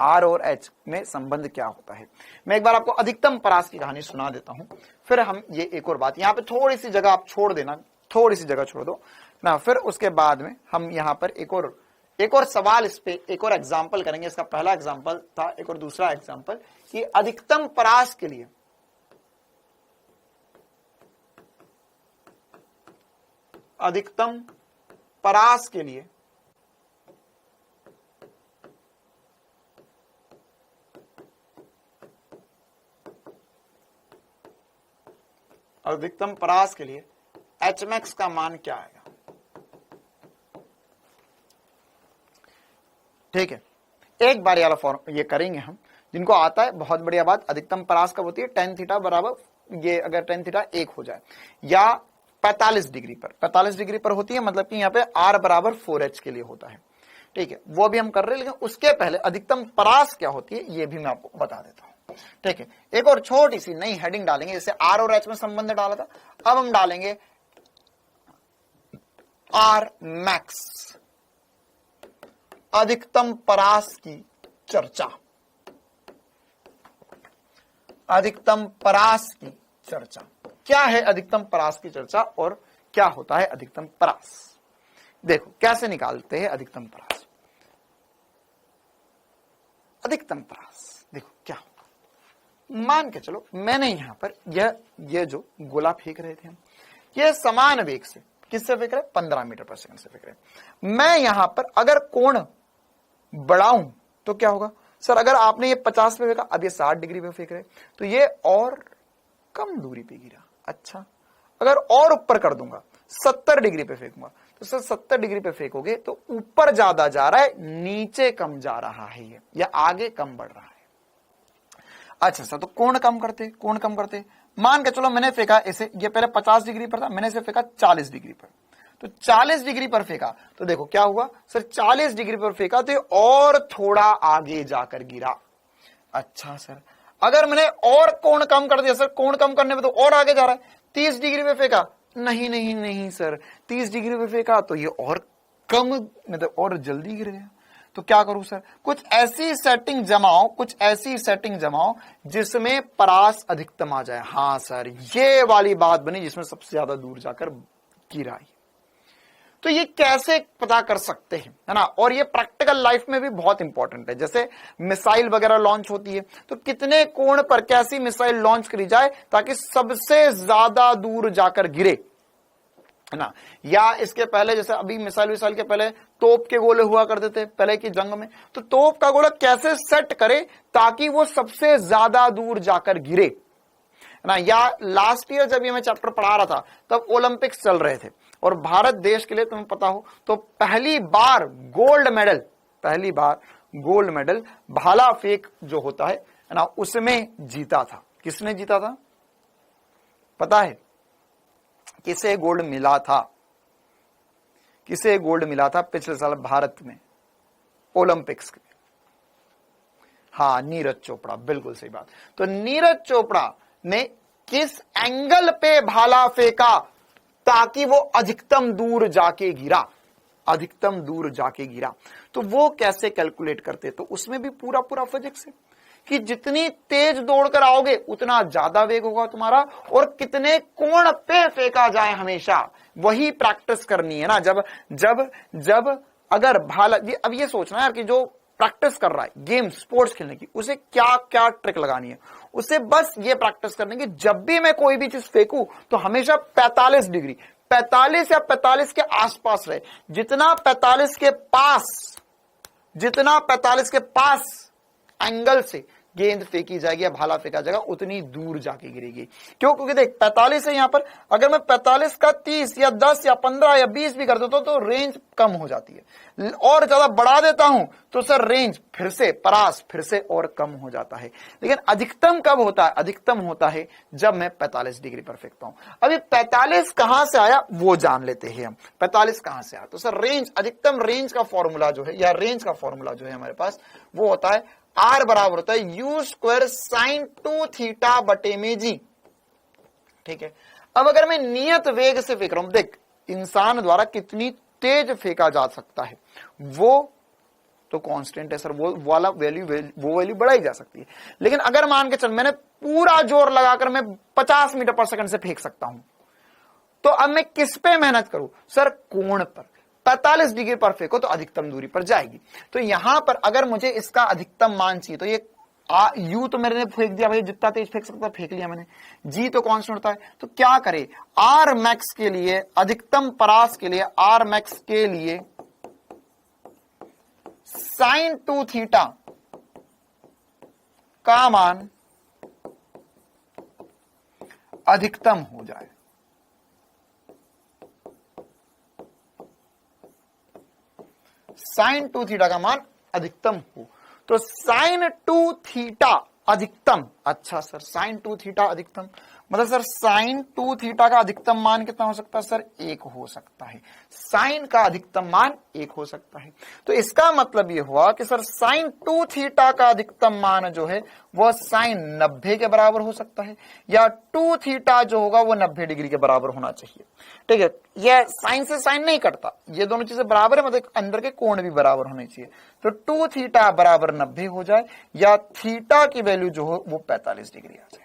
आर और एच में संबंध क्या होता है। मैं एक बार आपको अधिकतम परास की कहानी सुना देता हूं, फिर हम ये एक और बात, यहां पे थोड़ी सी जगह आप छोड़ देना, थोड़ी सी जगह छोड़ दो ना, फिर उसके बाद में हम यहां पर एक और सवाल, इस पे एक और एग्जाम्पल करेंगे। इसका पहला एग्जाम्पल था, एक और दूसरा एग्जाम्पल कि अधिकतम परास के लिए अधिकतम परास के लिए एच मैक्स का मान क्या आएगा। ठीक है, एक बार वाला फॉर्म ये करेंगे हम, जिनको आता है बहुत बढ़िया बात। अधिकतम परास कब होती है, टेन थीटा बराबर, ये अगर टेन थीटा 1 हो जाए या 45 डिग्री पर होती है, मतलब कि यहाँ पे r बराबर 4h के लिए होता है। ठीक है, वो भी हम कर रहे हैं, लेकिन उसके पहले अधिकतम परास क्या होती है ये भी मैं आपको बता देता हूं। ठीक है, एक और छोटी सी नई हेडिंग डालेंगे, जैसे r और h में संबंध डाला था, अब हम डालेंगे r मैक्स, अधिकतम परास की चर्चा, अधिकतम परास की चर्चा। क्या है अधिकतम परास की चर्चा और क्या होता है अधिकतम परास, देखो कैसे निकालते हैं अधिकतम परास। अधिकतम परास देखो क्या होगा, मान के चलो मैंने यहां पर ये जो गोला फेंक रहे थे हम, ये समान वेग से, किससे फेंक रहे, 15 मीटर पर सेकंड से फेंक रहे। मैं यहां पर अगर कोण बढ़ाऊं तो क्या होगा सर, अगर आपने ये 50 पे फेंका, अब ये 60 डिग्री पे फेंक रहे, तो ये और कम दूरी पे गिरा। अच्छा, अगर और ऊपर कर दूंगा 70 डिग्री पे फेंकूंगा तो सर 70 डिग्री पे फेंकोगे तो ऊपर ज्यादा जा रहा है, नीचे कम जा रहा है ये, या आगे कम बढ़ रहा है। अच्छा सर, तो कोण कम करते, मान के चलो मैंने फेंका इसे, ये पहले 50 डिग्री पर था, मैंने इसे फेंका 40 डिग्री पर, तो 40 डिग्री पर फेंका तो देखो क्या हुआ सर, 40 डिग्री पर फेंका तो और थोड़ा आगे जाकर गिरा। अच्छा सर, अगर मैंने और कोण कम कर दिया, सर कोण कम करने में तो और आगे जा रहा है, 30 डिग्री पे फेंका, नहीं सर 30 डिग्री पे फेंका तो ये और कम, मतलब और जल्दी गिर गया। तो क्या करूं सर, कुछ ऐसी सेटिंग जमाओ जिसमें परास अधिकतम आ जाए। हाँ सर, ये वाली बात बनी जिसमें सबसे ज्यादा दूर जाकर गिरा। तो ये कैसे पता कर सकते हैं, है ना, और ये प्रैक्टिकल लाइफ में भी बहुत इंपॉर्टेंट है। जैसे मिसाइल वगैरह लॉन्च होती है तो कितने कोण पर कैसी मिसाइल लॉन्च करी जाए ताकि सबसे ज्यादा दूर जाकर गिरे, है ना। या इसके पहले जैसे अभी मिसाइल के पहले तोप के गोले हुआ करते थे पहले की जंग में, तो तोप का गोला कैसे सेट करे ताकि वो सबसे ज्यादा दूर जाकर गिरे, है ना। या लास्ट ईयर जब ये मैं चैप्टर पढ़ा रहा था तब ओलंपिक्स चल रहे थे और भारत देश के लिए तुम्हें पता हो तो पहली बार गोल्ड मेडल भाला फेंक जो होता है ना, उसमें जीता था। किसने जीता था पता है? किसे गोल्ड मिला था पिछले साल भारत में ओलंपिक्स के? हाँ, नीरज चोपड़ा, बिल्कुल सही बात। तो नीरज चोपड़ा ने किस एंगल पे भाला फेंका ताकि वो अधिकतम दूर जाके गिरा, तो वो कैसे कैलकुलेट करते? तो उसमें भी पूरा फिजिक्स है कि जितनी तेज दौड़कर आओगे उतना ज्यादा वेग होगा तुम्हारा, और कितने कोण पे फेंका जाए हमेशा वही प्रैक्टिस करनी है ना। जब अगर भाला, अब ये सोचना यार कि जो प्रैक्टिस कर रहा है गेम स्पोर्ट्स खेलने की, उसे क्या क्या ट्रिक लगानी है, उसे बस ये प्रैक्टिस करने की जब भी मैं कोई भी चीज फेंकू तो हमेशा 45 डिग्री, 45 या 45 के आसपास रहे। जितना 45 के पास एंगल से गेंद फेंकी जाएगी या भाला फेंका जाएगा उतनी दूर जाके गिरेगी। क्यों? क्योंकि देख 45 है यहां पर, अगर मैं 45 का 30 या 10 या 15 या 20 भी कर देता हूं तो रेंज कम हो जाती है, और ज्यादा बढ़ा देता हूं तो सर रेंज फिर से और कम हो जाता है। लेकिन अधिकतम कब होता है? अधिकतम होता है जब मैं 45 डिग्री पर फेंकता हूं। अभी 45 कहां से आया वो जान लेते हैं हम। 45 कहां से आया? तो सर रेंज, अधिकतम रेंज का फॉर्मूला जो है, या रेंज का फॉर्मूला जो है हमारे पास, वो होता है R बराबर होता है U² sin 2 थीटा बटे में जी। ठीक है, अब अगर मैं नियत वेग से फेंक रहा हूं, देख इंसान द्वारा कितनी तेज फेंका जा सकता है वो तो कांस्टेंट है सर, वो वाला वैल्यू बढ़ाई जा सकती है। लेकिन अगर मान के चल मैंने पूरा जोर लगाकर मैं 50 मीटर पर सेकंड से फेंक सकता हूं, तो अब मैं किस पे मेहनत करूं सर? कोण पर। 45 डिग्री पर फेंको तो अधिकतम दूरी पर जाएगी। तो यहां पर अगर मुझे इसका अधिकतम मान चाहिए तो ये यू तो मैंने फेंक दिया भाई, जितना तेज फेंक सकता फेंक लिया मैंने। जी तो कांस्टेंट होता है, तो क्या करे? आर मैक्स के लिए, अधिकतम परास के लिए, आर मैक्स के लिए sin 2 थीटा का मान अधिकतम हो जाए। sin 2 थीटा का मान अधिकतम हो, तो sin 2 थीटा अधिकतम। अच्छा सर, sin 2 थीटा अधिकतम मतलब सर sin 2 थीटा का अधिकतम मान कितना हो सकता है सर? 1 हो सकता है। sin का अधिकतम मान 1 हो सकता है। तो इसका मतलब ये हुआ कि सर sin 2 थीटा का अधिकतम मान जो है वह sin 90 के बराबर हो सकता है, या 2 थीटा जो होगा वो 90 डिग्री के बराबर होना चाहिए। ठीक है, यह sin से sin नहीं कटता, ये दोनों चीजें बराबर है, मतलब अंदर के कोण भी बराबर होने चाहिए। तो 2 थीटा बराबर 90 हो जाए, या थीटा की वैल्यू जो हो वो 45 डिग्री आ जाए।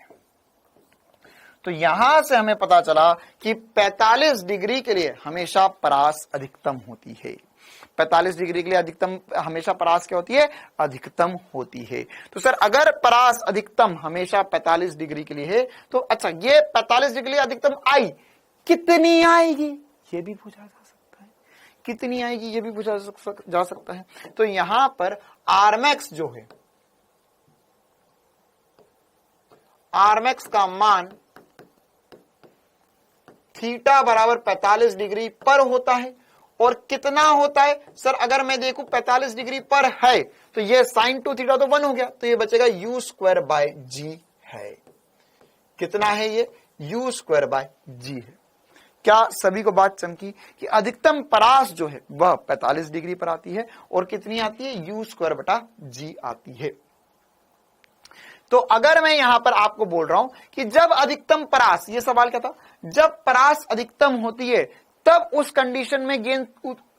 तो यहां से हमें पता चला कि 45 डिग्री के लिए हमेशा परास अधिकतम होती है। 45 डिग्री के लिए अधिकतम हमेशा परास क्या होती है? अधिकतम होती है। तो सर अगर परास अधिकतम हमेशा 45 डिग्री के लिए है तो अच्छा, ये 45 डिग्री अधिकतम आई, कितनी आएगी ये भी पूछा जा सकता है। कितनी आएगी ये भी पूछा जा सकता है। तो यहां पर आरमैक्स जो है, आरमैक्स का मान थीटा बराबर 45 डिग्री पर होता है, और कितना होता है सर, अगर मैं देखूं 45 डिग्री पर है तो ये sin 2 थीटा तो 1 हो गया, तो ये बचेगा u स्क्वायर बाय जी है। कितना है ये? u स्क्वायर बाय जी है। क्या सभी को बात चमकी कि अधिकतम परास जो है वह 45 डिग्री पर आती है और कितनी आती है? u स्क्वायर बटा जी आती है। तो अगर मैं यहां पर आपको बोल रहा हूं कि जब अधिकतम परास, ये सवाल क्या था, जब परास अधिकतम होती है तब उस कंडीशन में गेंद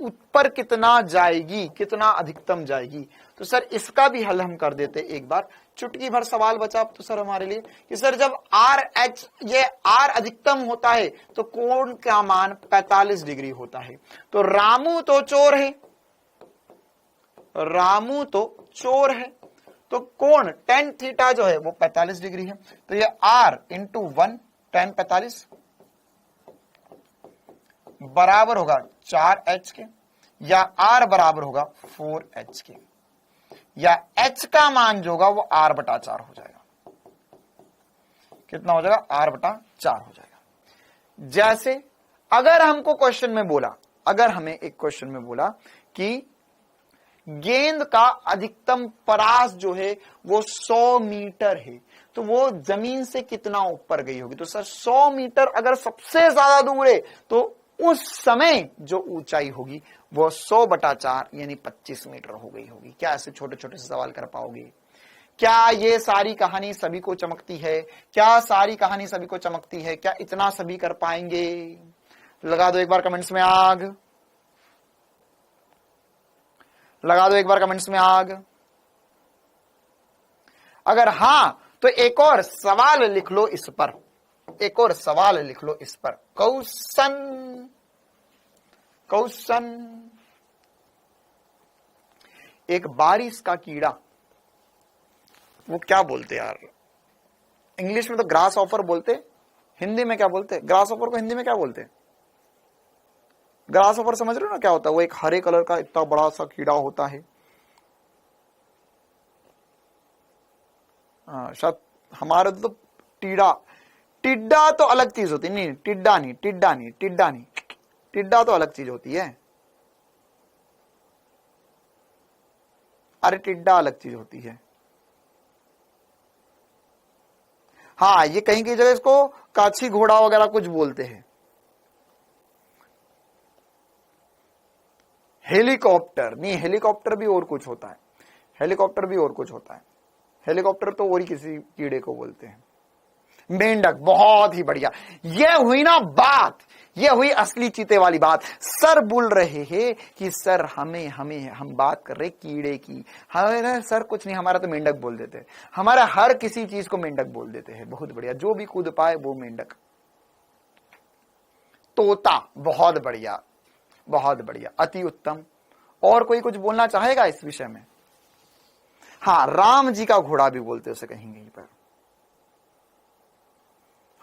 ऊपर कितना जाएगी, कितना अधिकतम जाएगी। तो सर इसका भी हल हम कर देते एक बार, चुटकी भर सवाल बचा तो सर हमारे लिए कि सर जब आर एच, ये आर अधिकतम होता है तो कोण का मान 45 डिग्री होता है। तो रामू तो चोर है, रामू तो चोर है, तो कोण tan थीटा जो है वो 45 डिग्री है। तो ये r इंटू 1 tan 45 बराबर होगा 4h के, या r बराबर होगा 4h के, या h का मान जो होगा वो r बटा 4 हो जाएगा। कितना हो जाएगा? r बटा 4 हो जाएगा। जैसे अगर हमको क्वेश्चन में बोला, अगर हमें एक क्वेश्चन में बोला कि गेंद का अधिकतम परास जो है वो 100 मीटर है, तो वो जमीन से कितना ऊपर गई होगी? तो सर 100 मीटर अगर सबसे ज्यादा दूर है तो उस समय जो ऊंचाई होगी वो 100 बटा 4 यानी 25 मीटर हो गई होगी। क्या ऐसे छोटे छोटे से सवाल कर पाओगे? क्या ये सारी कहानी सभी को चमकती है? क्या सारी कहानी सभी को चमकती है? क्या इतना सभी कर पाएंगे? लगा दो एक बार कमेंट्स में आग, लगा दो एक बार कमेंट्स में आग। अगर हां तो एक और सवाल लिख लो इस पर, एक और सवाल लिख लो इस पर। क्वेश्चन, क्वेश्चन, एक बारिश का कीड़ा, वो क्या बोलते यार? इंग्लिश में तो ग्रास ऑफर बोलते, हिंदी में क्या बोलते? ग्रास ऑफर को हिंदी में क्या बोलते? ग्रास ऑफर समझ रहे हो ना क्या होता है? वो एक हरे कलर का इतना बड़ा सा कीड़ा होता है। शायद हमारे तो टीडा, टिड्डा तो अलग चीज होती है। नहीं, टिड्डा नहीं, टिड्डा नहीं, टिड्डा नहीं, टिड्डा तो अलग चीज होती है। अरे टिड्डा अलग चीज होती है। हाँ, ये कहीं की जगह इसको काछी घोड़ा वगैरह कुछ बोलते हैं। हेलीकॉप्टर नहीं, हेलीकॉप्टर भी और कुछ होता है, हेलीकॉप्टर भी और कुछ होता है। हेलीकॉप्टर तो और ही किसी कीड़े को बोलते हैं। मेंढक, बहुत ही बढ़िया। ये हुई ना बात, ये हुई असली चीते वाली बात। सर बोल रहे हैं कि सर हम बात कर रहे कीड़े की। हमारे सर कुछ नहीं, हमारा तो मेंढक बोल देते हैं, हमारा हर किसी चीज को मेंढक बोल देते हैं। बहुत बढ़िया, जो भी कूद पाए वो मेंढक। तोता, बहुत बढ़िया, बहुत बढ़िया, अति उत्तम। और कोई कुछ बोलना चाहेगा इस विषय में? हाँ, राम जी का घोड़ा भी बोलते उसे कहीं कहीं पर।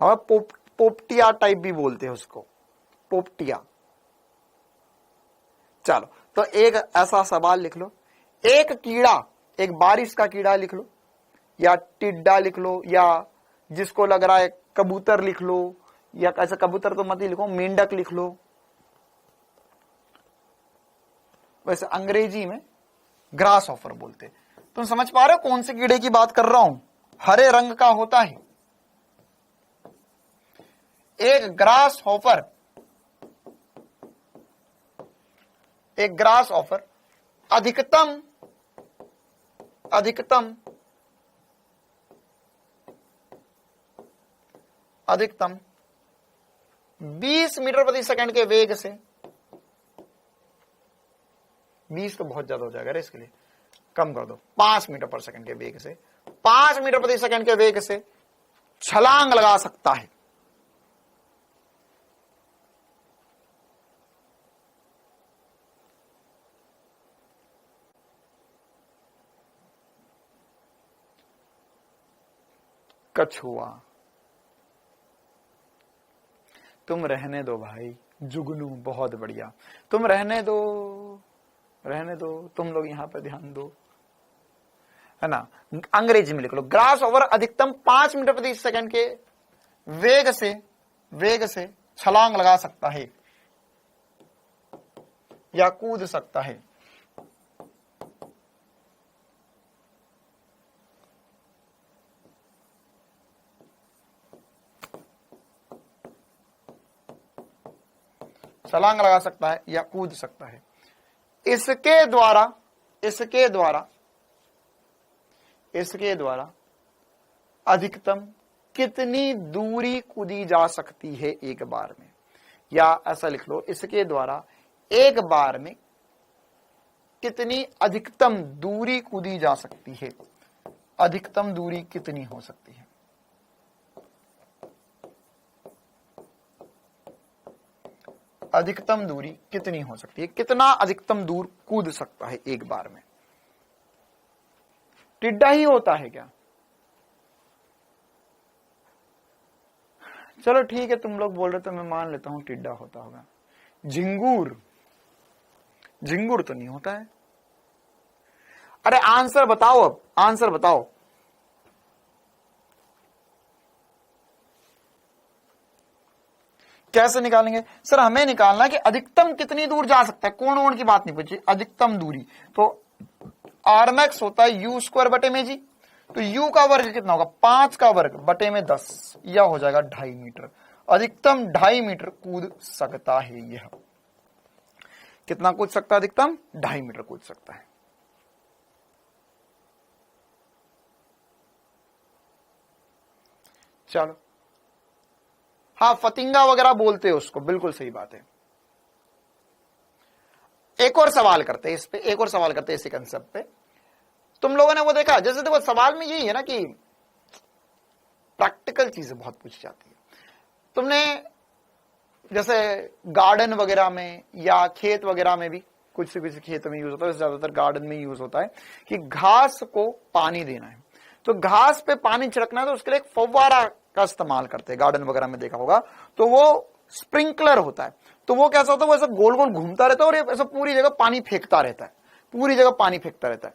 हम पोपटिया टाइप भी बोलते हैं उसको, पोपटिया। चलो, तो एक ऐसा सवाल लिख लो, एक कीड़ा, एक बारिश का कीड़ा लिख लो, या टिड्डा लिख लो, या जिसको लग रहा है कबूतर लिख लो, या ऐसा कबूतर तो मत ही लिखो, मेंढक लिख लो। वैसे अंग्रेजी में ग्रास ऑफर बोलते। तुम समझ पा रहे हो कौन से कीड़े की बात कर रहा हूं? हरे रंग का होता है एक ग्रास हॉपर, एक ग्रास हॉपर अधिकतम 20 मीटर प्रति सेकंड के वेग से, 20 तो बहुत ज्यादा हो जाएगा रे, इसके लिए कम कर दो, 5 मीटर पर सेकंड के वेग से, 5 मीटर प्रति सेकंड के वेग से छलांग लगा सकता है। कछुआ, तुम रहने दो भाई। जुगनू, बहुत बढ़िया, तुम रहने दो, रहने दो, तुम लोग यहां पर ध्यान दो, है ना। अंग्रेजी में लिख लो, ग्रास ओवर अधिकतम 5 मीटर प्रति सेकंड के वेग से छलांग लगा सकता है। या कूद सकता है। छलांग लगा सकता है या कूद सकता है। इसके द्वारा अधिकतम कितनी दूरी कूदी जा सकती है एक बार में, या ऐसा लिख लो, इसके द्वारा एक बार में कितनी अधिकतम दूरी कूदी जा सकती है। अधिकतम दूरी कितनी हो सकती है? अधिकतम दूरी कितनी हो सकती है? कितना अधिकतम दूर कूद सकता है एक बार में? टिड्डा ही होता है क्या? चलो ठीक है, तुम लोग बोल रहे तो मैं मान लेता हूं टिड्डा होता होगा। झिंगूर तो नहीं होता है। अरे आंसर बताओ, अब आंसर बताओ। कैसे निकालेंगे सर? हमें निकालना है कि अधिकतम कितनी दूर जा सकता है, कोण वोण की बात नहीं पूछी, अधिकतम दूरी। तो आर मैक्स होता है यू स्क्वायर बटे में जी, तो u का वर्ग कितना होगा? 5 का वर्ग बटे में 10, यह हो जाएगा 2.5 मीटर। अधिकतम 2.5 मीटर कूद सकता है। यह कितना कूद सकता है? अधिकतम 2.5 मीटर कूद सकता है। चलो, हाँ, फतिंगा वगैरह बोलते हैं उसको, बिल्कुल सही बात है। एक और सवाल करते हैं इस पे, एक और सवाल करते हैं इसी कंसेप्ट पे। तुम लोगों ने वो देखा, जैसे देखो सवाल में यही है ना कि प्रैक्टिकल चीजें बहुत पूछी जाती है। तुमने जैसे गार्डन वगैरह में या खेत वगैरह में भी, कुछ से कुछ खेत में यूज होता है, ज्यादातर गार्डन में यूज होता है कि घास को पानी देना है। तो घास पे पानी छिड़कना है तो उसके लिए एक फव्वारा का इस्तेमाल करते हैं, गार्डन वगैरह में देखा होगा। तो वो स्प्रिंकलर होता है। तो वो कैसा होता है? वो ऐसा गोल गोल घूमता रहता है और ये ऐसा पूरी जगह पानी फेंकता रहता है, पूरी जगह पानी फेंकता रहता है।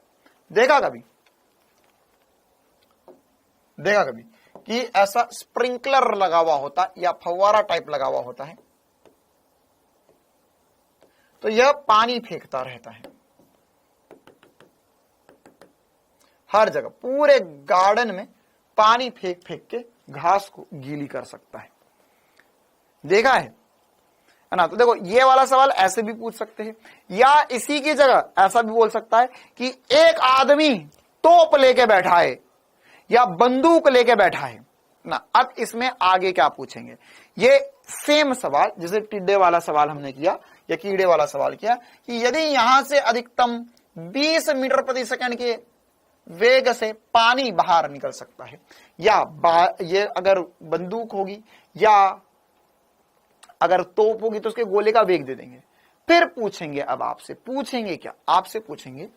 देखा कभी कि ऐसा स्प्रिंकलर लगा हुआ होता है या फव्वारा टाइप लगा हुआ होता है, तो यह पानी फेंकता रहता है हर जगह, पूरे गार्डन में पानी फेंक फेंक के घास को गीली कर सकता है। देखा है ना? तो देखो, ये वाला सवाल ऐसे भी पूछ सकते हैं, या इसी की जगह ऐसा भी बोल सकता है कि एक आदमी तोप लेके बैठा है या बंदूक लेके बैठा है ना। अब इसमें आगे क्या पूछेंगे? ये सेम सवाल जैसे टिड्डे वाला सवाल हमने किया या कीड़े वाला सवाल किया कि यदि यहां से अधिकतम 20 मीटर प्रति सेकंड के वेग से पानी बाहर निकल सकता है, या ये अगर बंदूक होगी या अगर तोप होगी तो उसके गोले का वेग दे देंगे। फिर पूछेंगे, अब आपसे पूछेंगे क्या? आपसे पूछेंगे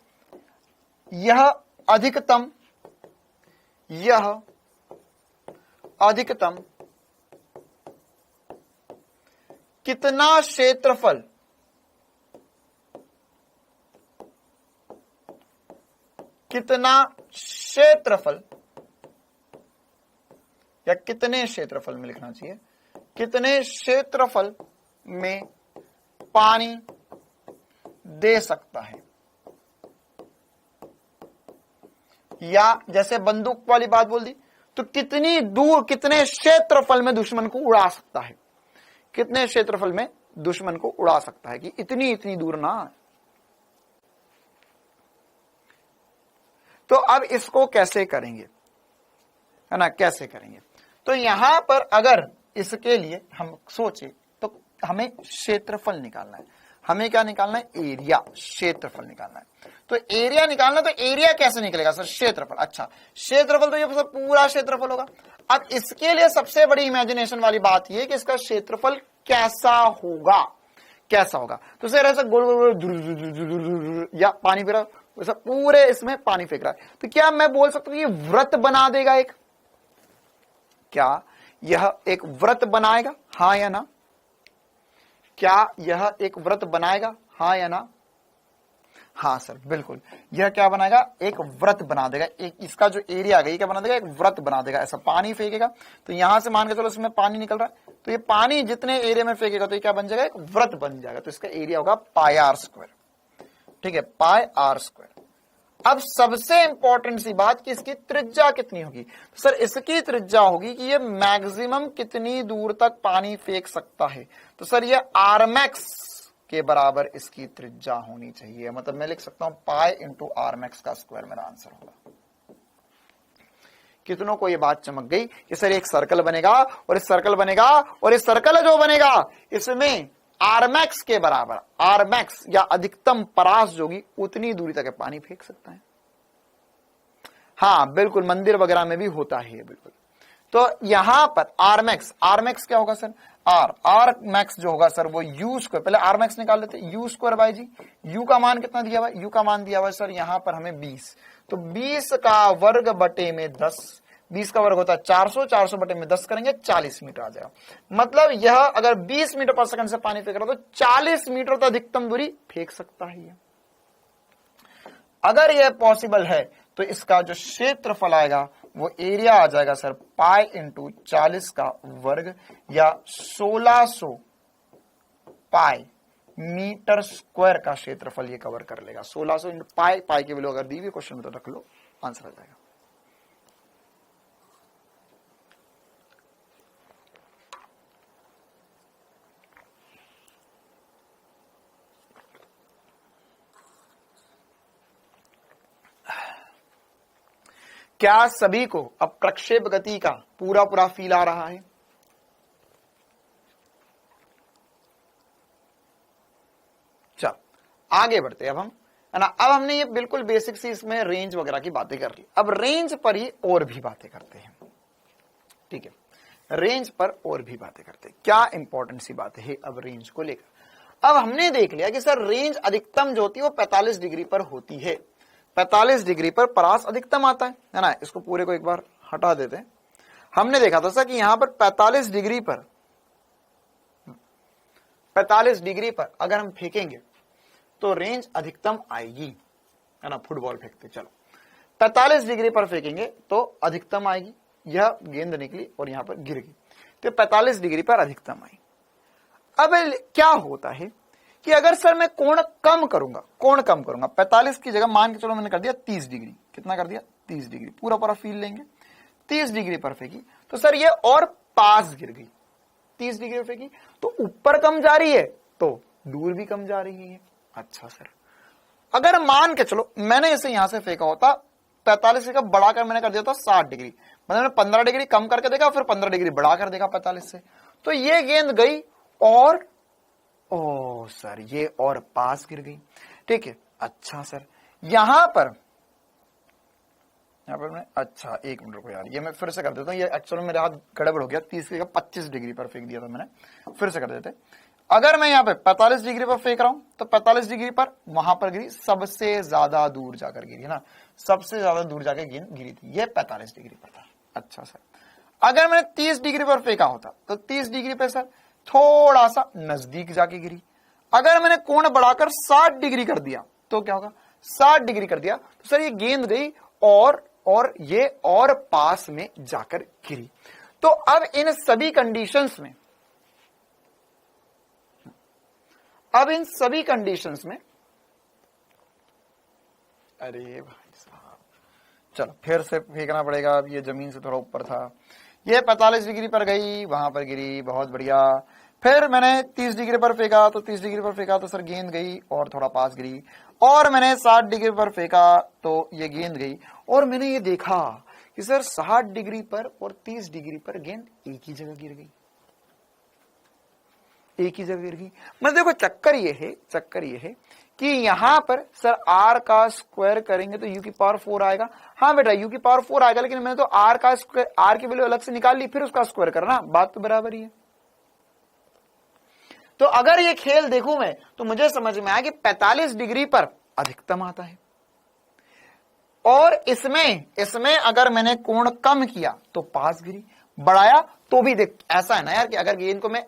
यह अधिकतम कितना क्षेत्रफल या कितने क्षेत्रफल में लिखना चाहिए, कितने क्षेत्रफल में पानी दे सकता है, या जैसे बंदूक वाली बात बोल दी तो कितनी दूर, कितने क्षेत्रफल में दुश्मन को उड़ा सकता है, कितने क्षेत्रफल में दुश्मन को उड़ा सकता है, कि इतनी दूर ना। तो अब इसको कैसे करेंगे, है ना? कैसे करेंगे? तो यहां पर अगर इसके लिए हम सोचे तो हमें क्षेत्रफल निकालना है। हमें क्या निकालना है? एरिया, क्षेत्रफल निकालना है। तो एरिया निकालना, तो एरिया कैसे निकलेगा सर? क्षेत्रफल। अच्छा, क्षेत्रफल तो ये सब पूरा क्षेत्रफल होगा। अब इसके लिए सबसे बड़ी इमेजिनेशन वाली बात ये कि इसका क्षेत्रफल कैसा होगा, कैसा होगा। तो सर ऐसा गोल गोल या पानी फेंक रहा, वैसा पूरे इसमें पानी फेंक रहा है, तो क्या मैं बोल सकता हूं ये वृत्त बना देगा एक? क्या यह एक वृत्त बनाएगा, हाँ या ना? क्या यह एक वृत्त बनाएगा, हाँ या ना? हाँ सर बिल्कुल, यह क्या बनाएगा, एक वृत्त बना देगा, एक इसका जो एरिया है क्या बना देगा, एक वृत्त बना देगा। ऐसा पानी फेंकेगा तो यहां से मान के चलो इसमें पानी निकल रहा है, तो ये पानी जितने एरिया में फेंकेगा तो ये क्या बन जाएगा, एक वृत्त बन जाएगा। तो इसका एरिया होगा पाई आर स्क्वायर, ठीक है, पाई आर स्क्वायर। अब सबसे इंपॉर्टेंट सी बात कि इसकी त्रिज्या कितनी होगी, तो सर इसकी त्रिज्या होगी कि ये मैक्सिमम कितनी दूर तक पानी फेंक सकता है। तो सर ये आर मैक्स के बराबर इसकी त्रिज्या होनी चाहिए, मतलब मैं लिख सकता हूं पाई इंटू आर मैक्स का स्क्वायर मेरा आंसर होगा। कितनों को ये बात चमक गई कि सर एक सर्कल बनेगा और इस सर्कल बनेगा और इस सर्कल जो बनेगा इसमें आर मैक्स के बराबर, आर मैक्स या अधिकतम परास जो होगी उतनी दूरी तक पानी फेंक सकता है। हाँ बिल्कुल, मंदिर वगैरह में भी होता है बिल्कुल। तो यहां पर आर मैक्स क्या होगा सर, आर मैक्स जो होगा सर वो यू स्क्वायर, पहले आर मैक्स निकाल लेते, U square by G. U का मान कितना दिया हुआ है, यू का मान दिया हुआ है सर यहां पर हमें 20, तो 20 का वर्ग बटे में 10, 20 का वर्ग होता है 400, 400 बटे में 10 करेंगे 40 मीटर आ जाएगा। मतलब यह अगर 20 मीटर पर सेकंड से पानी फेंक रहा तो 40 मीटर तक अधिकतम दूरी फेंक सकता है। अगर यह पॉसिबल है तो इसका जो क्षेत्रफल आएगा वो एरिया आ जाएगा सर पाई इंटू 40 का वर्ग या 1600 पाई मीटर स्क्वायर का क्षेत्रफल ये कवर कर लेगा। 1600 इंटू पाई, पाई की वैल्यू अगर दी हुई क्वेश्चन में तो रख लो, आंसर आ जाएगा। क्या सभी को अब प्रक्षेप गति का पूरा फील आ रहा है? चल आगे बढ़ते हैं अब हम, है ना। अब हमने ये बिल्कुल बेसिक सी इसमें रेंज वगैरह की बातें कर ली, अब रेंज पर ही और भी बातें करते हैं, ठीक है। रेंज पर और भी बातें करते हैं, क्या इंपॉर्टेंट सी बात है अब रेंज को लेकर। अब हमने देख लिया कि सर रेंज अधिकतम जो होती है वो 45 डिग्री पर होती है, 45 डिग्री पर परास अधिकतम आता है ना। इसको पूरे को एक बार हटा देते हैं। हमने देखा था सर कि यहां पर 45 डिग्री पर, 45 डिग्री पर अगर हम फेंकेंगे तो रेंज अधिकतम आएगी, है ना। फुटबॉल फेंकते चलो 45 डिग्री पर फेंकेंगे तो अधिकतम आएगी, यह गेंद निकली और यहां पर गिर गई तो 45 डिग्री पर अधिकतम आई। अब क्या होता है कि अगर सर मैं कोण कम करूंगा, 45 की जगह मान के चलो मैंने कर दिया 30 डिग्री, कितना कर दिया 30 डिग्री, पूरा फील लेंगे, 30 डिग्री पर फेंकी तो सर ये और पास गिर गई, 30 डिग्री पर फेंकी तो ऊपर कम जा रही है तो दूर भी कम जा रही है। अच्छा सर अगर मान के चलो मैंने इसे यहां से फेंका होता 45 का बढ़ाकर मैंने कर दिया था 60 डिग्री, मतलब मैंने 15 डिग्री कम करके देखा फिर 15 डिग्री बढ़ा कर देखा 45 से, तो ये गेंद गई और ओ सर ये और पास गिर गई, ठीक है। अच्छा सर यहां पर मैं, अच्छा एक मिनट रुको यार, ये मैं फिर से कर देता हूं, ये एक्चुअली मेरे हाथ गड़बड़ हो गया, 30 का 25 डिग्री पर फेंक दिया था मैंने, फिर से कर देते। अगर मैं यहाँ पे 45 डिग्री पर फेंक रहा हूं तो 45 डिग्री पर वहां पर गिरी, सबसे ज्यादा दूर जाकर गिरी, है ना, सबसे ज्यादा दूर जाकर गेंद गिरी थी, ये 45 डिग्री पर था। अच्छा सर अगर मैंने 30 डिग्री पर फेंका होता तो 30 डिग्री पर सर थोड़ा सा नजदीक जाके गिरी। अगर मैंने कोण बढ़ाकर 60 डिग्री कर दिया तो क्या होगा, 60 डिग्री कर दिया तो सर ये गेंद गई और ये और पास में जाकर गिरी। तो अब इन सभी कंडीशंस में, में अरे भाई साहब चलो फिर से फेंकना पड़ेगा, अब ये जमीन से थोड़ा ऊपर था, ये 45 डिग्री पर गई वहां पर गिरी, बहुत बढ़िया। फिर मैंने 30 डिग्री पर फेंका तो 30 डिग्री पर फेंका तो सर गेंद गई और थोड़ा पास गिरी, और मैंने 60 डिग्री पर फेंका तो ये गेंद गई, और मैंने ये देखा कि सर 60 डिग्री पर और 30 डिग्री पर गेंद एक ही जगह गिर गई, एक ही जगह गिर गई। मतलब देखो चक्कर ये है कि यहां पर सर r का स्क्वायर करेंगे तो u की पावर 4 आएगा। हाँ बेटा u की पावर 4 आएगा, लेकिन मैंने तो r का स्क्वायर, r की वैल्यू अलग से निकाल ली, फिर उसका स्क्वायर करना, बात तो बराबर ही है। तो अगर ये खेल देखूं मैं तो मुझे समझ में आया कि 45 डिग्री पर अधिकतम आता है, और इसमें अगर मैंने कोण कम किया तो पास गिरी, बढ़ाया तो भी देख, ऐसा है ना यार कि अगर गेंद को मैं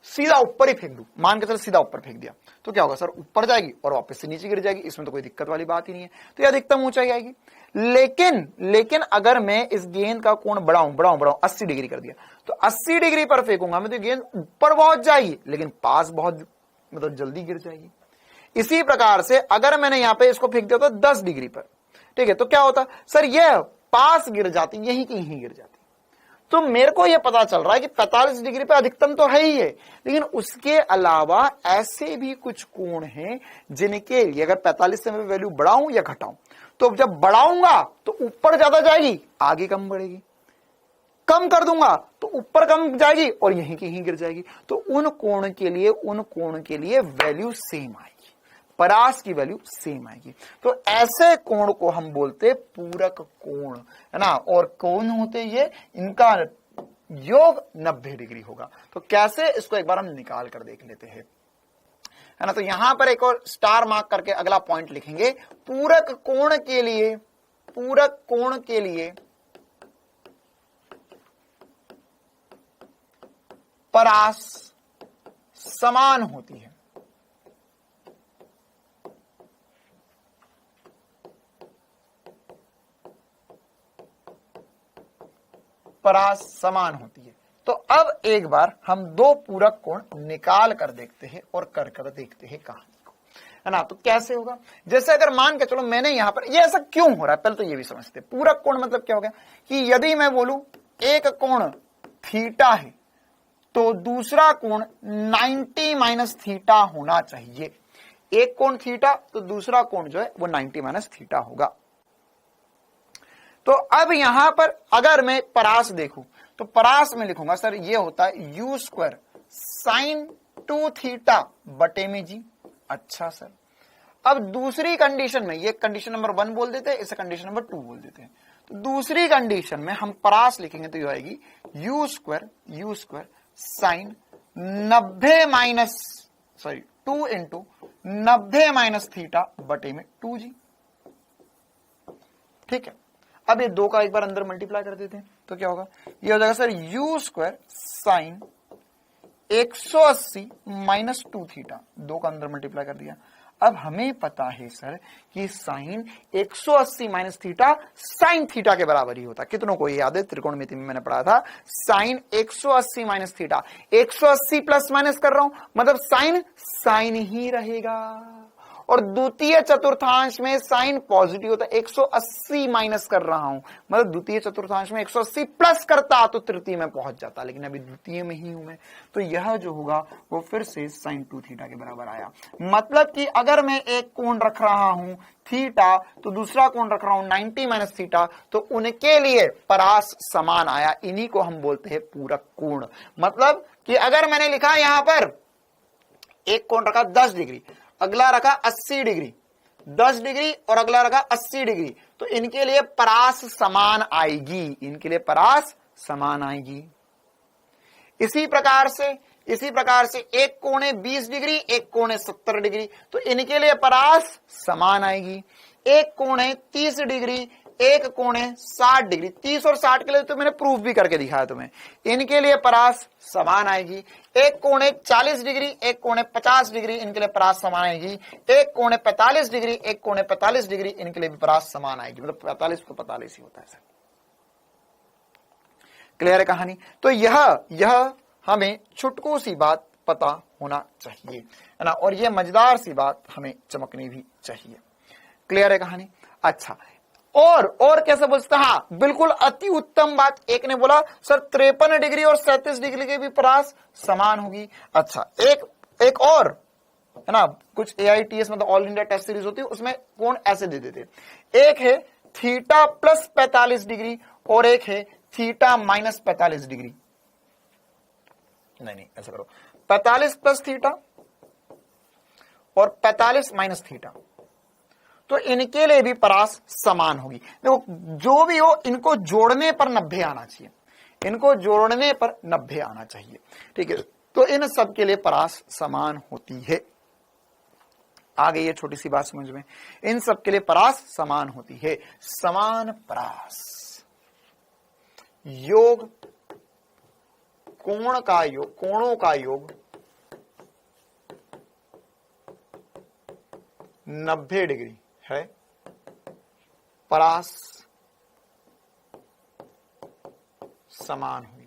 सीधा ऊपर ही फेंक दूं, मान के चल सीधा ऊपर फेंक दिया तो क्या होगा सर, ऊपर जाएगी और वापस से नीचे गिर जाएगी, इसमें तो कोई दिक्कत वाली बात ही नहीं है, तो ये अधिकतम ऊंचाई आएगी। लेकिन अगर मैं इस गेंद का कोण बढ़ाऊं 80 डिग्री कर दिया तो 80 डिग्री पर फेंकूंगा मैं तो गेंद ऊपर पहुंच जाएगी लेकिन पास बहुत मतलब जल्दी गिर जाएगी। इसी प्रकार से अगर मैंने यहां पे इसको फेंक दिया तो 10 डिग्री पर, ठीक है, तो क्या होता सर, यह पास गिर जाती, यहीं की यहीं गिर जाती। तो मेरे को यह पता चल रहा है कि 45 डिग्री पे अधिकतम तो है ही है, लेकिन उसके अलावा ऐसे भी कुछ कोण हैं जिनके लिए अगर 45 से मैं वैल्यू बढ़ाऊं या घटाऊं, तो जब बढ़ाऊंगा तो ऊपर ज्यादा जाएगी, आगे कम बढ़ेगी, कम कर दूंगा तो ऊपर कम जाएगी और यहीं की यहीं गिर जाएगी। तो उन कोण के लिए वैल्यू सेम आएगी, परास की वैल्यू सेम आएगी। तो ऐसे कोण को हम बोलते पूरक कोण, है ना। और कोण होते ये, इनका योग 90 डिग्री होगा। तो कैसे, इसको एक बार हम निकाल कर देख लेते हैं, है ना। तो यहां पर एक और स्टार मार्क करके अगला पॉइंट लिखेंगे, पूरक कोण के लिए परास समान होती है। परास समान होती है। तो अब एक बार हम दो पूरक कोण निकाल कर देखते हैं और कर देखते हैं कहानी को, है ना। तो कैसे होगा, जैसे अगर मान के चलो मैंने यहां पर, ये ऐसा क्यों हो रहा है पहले तो ये भी समझते। पूरक कोण मतलब क्या हो गया कि यदि मैं बोलूं एक कोण थीटा है तो दूसरा कोण 90 माइनस थीटा होना चाहिए। एक कोण थीटा तो दूसरा कोण जो है वो 90 माइनस थीटा होगा। तो अब यहां पर अगर मैं परास देखूं तो परास में लिखूंगा सर ये होता है यू स्क्वायर साइन 2 थीटा बटे में जी। अच्छा सर, अब दूसरी कंडीशन में, ये कंडीशन नंबर 1 बोल देते हैं, इसे कंडीशन नंबर 2 बोल देते हैं। तो दूसरी कंडीशन में हम परास लिखेंगे तो ये आएगी you square sine 90 minus 2 into 90 minus theta बटे में 2 जी। ठीक है, अब ये 2 का एक बार अंदर मल्टीप्लाई कर देते हैं तो क्या होगा, ये हो जाएगा sir you square sine 180 minus 2 theta, 2 का अंदर मल्टीप्लाई कर दिया। अब हमें पता है सर कि sine 180 minus theta sine theta के बराबर ही होता। कितनों को याद है, त्रिकोणमिति में मैंने पढ़ा था sine 180 minus theta, 180 plus minus कर रहा हूं मतलब साइन ही रहेगा। और द्वितीय चतुर्थांश में साइन पॉजिटिव होता है, 180 माइनस कर रहा हूं मतलब द्वितीय चतुर्थांश में 180 प्लस करता तो तृतीय में पहुंच जाता, लेकिन अभी द्वितीय में ही हूं मैं, तो यह जो होगा वो फिर से साइन 2 थीटा के बराबर आया। मतलब कि अगर मैं एक कोण रख रहा हूं थीटा तो दूसरा कोण रख रहा हूं 90 माइनस थीटा, तो उनके लिए परास समान आया। इन्हीं को हम बोलते हैं पूरक कोण। मतलब कि अगर मैंने लिखा यहां पर एक कोण रखा 10 डिग्री, अगला रखा 80 डिग्री, 10 डिग्री और अगला रखा 80 डिग्री, तो इनके लिए परास समान आएगी, इनके लिए परास समान आएगी। इसी प्रकार से एक कोणे 20 डिग्री, एक कोणे 70 डिग्री, तो इनके लिए परास समान आएगी। एक कोणे 30 डिग्री, एक कोणे 60 डिग्री, 30 और 60 के लिए तो मैंने प्रूफ भी करके दिखाया तुम्हें, इनके लिए परास समान आएगी। एक कोणे 40 डिग्री, एक कोणे 50 डिग्री, इनके लिए परास समान आएगी। एक कोणे 45 डिग्री, एक कोणे 45 डिग्री, इनके लिए भी परास समान आएगी। मतलब 45 तो 45 ही होता है सर। क्लियर है कहानी। तो यह हमें छुटकू सी बात पता होना चाहिए, है ना, और यह मजेदार सी बात हमें चमकनी भी चाहिए। क्लियर है कहानी। अच्छा, और कैसे बोलता, हाँ बिल्कुल अति उत्तम बात। एक ने बोला सर 53 डिग्री और 37 डिग्री के भी परास समान होगी। अच्छा, एक और है ना, कुछ AITS मतलब ऑल इंडिया टेस्ट सीरीज होती है, उसमें कोण ऐसे दे देते, एक है थीटा प्लस 45 डिग्री और एक है थीटा माइनस 45 डिग्री। नहीं ऐसा करो, 45 प्लस थीटा और 45 माइनस थीटा, तो इनके लिए भी परास समान होगी। देखो जो भी हो, इनको जोड़ने पर 90 आना चाहिए, इनको जोड़ने पर 90 आना चाहिए। ठीक है, तो इन सब के लिए परास समान होती है। आ गई ये छोटी सी बात समझ में, इन सब के लिए परास समान होती है। समान परास योग, कोणों का योग 90 डिग्री है, परास समान हुई।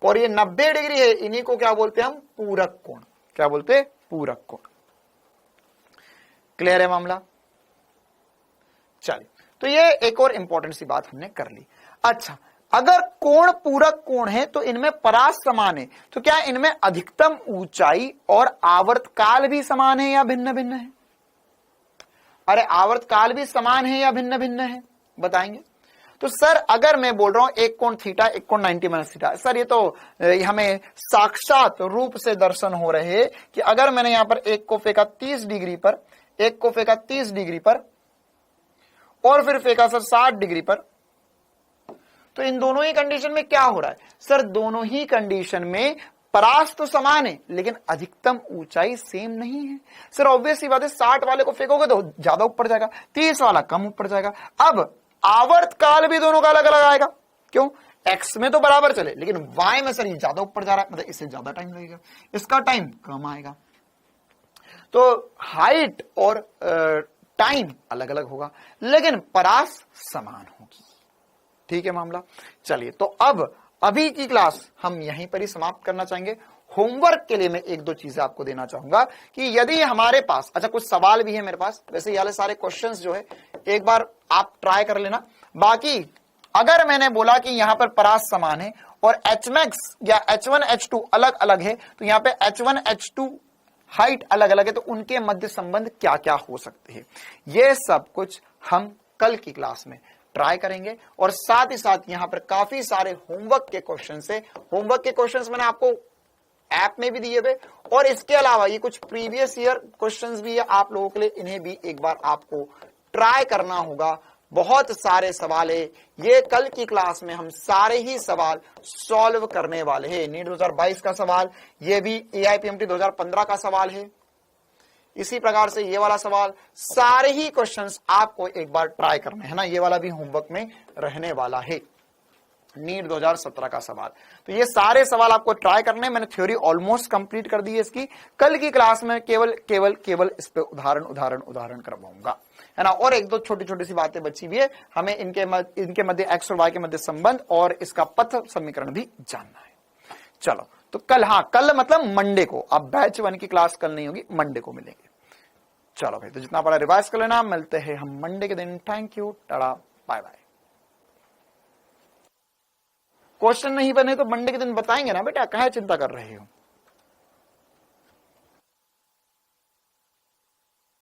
और ये 90 डिग्री है, इन्हीं को क्या बोलते हैं हम? पूरक कोण। क्या बोलते हैं? पूरक कोण। क्लियर है मामला? चलिए, तो ये एक और इंपॉर्टेंट सी बात हमने कर ली। अच्छा, अगर कोण पूरक कोण है तो इनमें परास समान है, तो क्या इनमें अधिकतम ऊंचाई और आवर्तकाल भी समान है या भिन्न भिन्न है? अरे आवर्तकाल भी समान है या भिन्न भिन्न है? बताएंगे। तो सर अगर मैं बोल रहा हूं एक कोण थीटा, एक कोण 90 माइनस थीटा, सर ये तो हमें साक्षात रूप से दर्शन हो रहे हैं कि अगर मैंने यहां पर एक को फेंका 30 डिग्री पर, एक को फेंका 30 डिग्री पर और फिर फेंका सर 60 डिग्री पर, तो इन दोनों ही कंडीशन में क्या हो रहा है? सर दोनों ही कंडीशन में परास तो समान है लेकिन अधिकतम ऊंचाई सेम नहीं है। सर ऑब्वियस सी बात है, 60 वाले को फेंकोगे तो ज्यादा ऊपर जाएगा, 30 वाला कम ऊपर जाएगा। अब आवर्तकाल भी दोनों का अलग अलग आएगा। क्यों? एक्स में तो बराबर चले लेकिन वाई में सर ये ज्यादा ऊपर जा रहा है, मतलब इससे ज्यादा टाइम लगेगा, इसका टाइम कम आएगा। तो हाइट और टाइम अलग अलग होगा लेकिन परास समान होगी। ठीक है मामला? चलिए, तो अब अभी की क्लास हम यहीं पर ही समाप्त करना चाहेंगे। होमवर्क के लिए मैं एक दो चीजें आपको देना चाहूंगा कि यदि हमारे पास, अच्छा कुछ सवाल भी है मेरे पास, वैसे ये सारे क्वेश्चंस जो है एक बार आप ट्राई कर लेना। बाकी अगर मैंने बोला कि यहां पर परास समान है और Hmax या H1 H2 अलग अलग है, तो यहां पे H1 H2 हाइट अलग अलग है, तो उनके मध्य संबंध क्या क्या हो सकते हैं, ये सब कुछ हम कल की क्लास में ट्राई करेंगे। और साथ ही साथ यहां पर काफी सारे होमवर्क के क्वेश्चन है। होमवर्क के क्वेश्चंस मैंने आपको ऐप में भी दिए हुए, और इसके अलावा ये कुछ प्रीवियस ईयर क्वेश्चंस भी है आप लोगों के लिए, इन्हें भी एक बार आपको ट्राई करना होगा। बहुत सारे सवाल है, ये कल की क्लास में हम सारे ही सवाल सॉल्व करने वाले हैं। नीट 2022 का सवाल, ये भी AIPMT 2015 का सवाल है, इसी प्रकार से ये वाला सवाल, सारे ही क्वेश्चंस आपको एक बार ट्राई करने हैं ना। ये वाला भी होमवर्क में रहने वाला है, नीट 2017 का सवाल। तो ये सारे सवाल आपको ट्राई करने, मैंने थ्योरी ऑलमोस्ट कंप्लीट कर दी है इसकी। कल की क्लास में केवल इस पे उदाहरण करवाऊंगा, है ना। और एक दो छोटी छोटी सी बातें बची भी है, हमें इनके मध्य एक्स और वाई के मध्य संबंध और इसका पथ समीकरण भी जानना है। चलो, तो कल, हाँ कल मतलब मंडे को, अब बैच 1 की क्लास कल नहीं होगी, मंडे को मिलेंगे। चलो भाई, तो जितना पड़ा रिवाइज कर लेना, मिलते हैं हम मंडे के दिन। Thank you, tata, bye bye. Question नहीं बने तो मंडे के दिन बताएंगे ना बेटा, काहे चिंता कर रहे हो।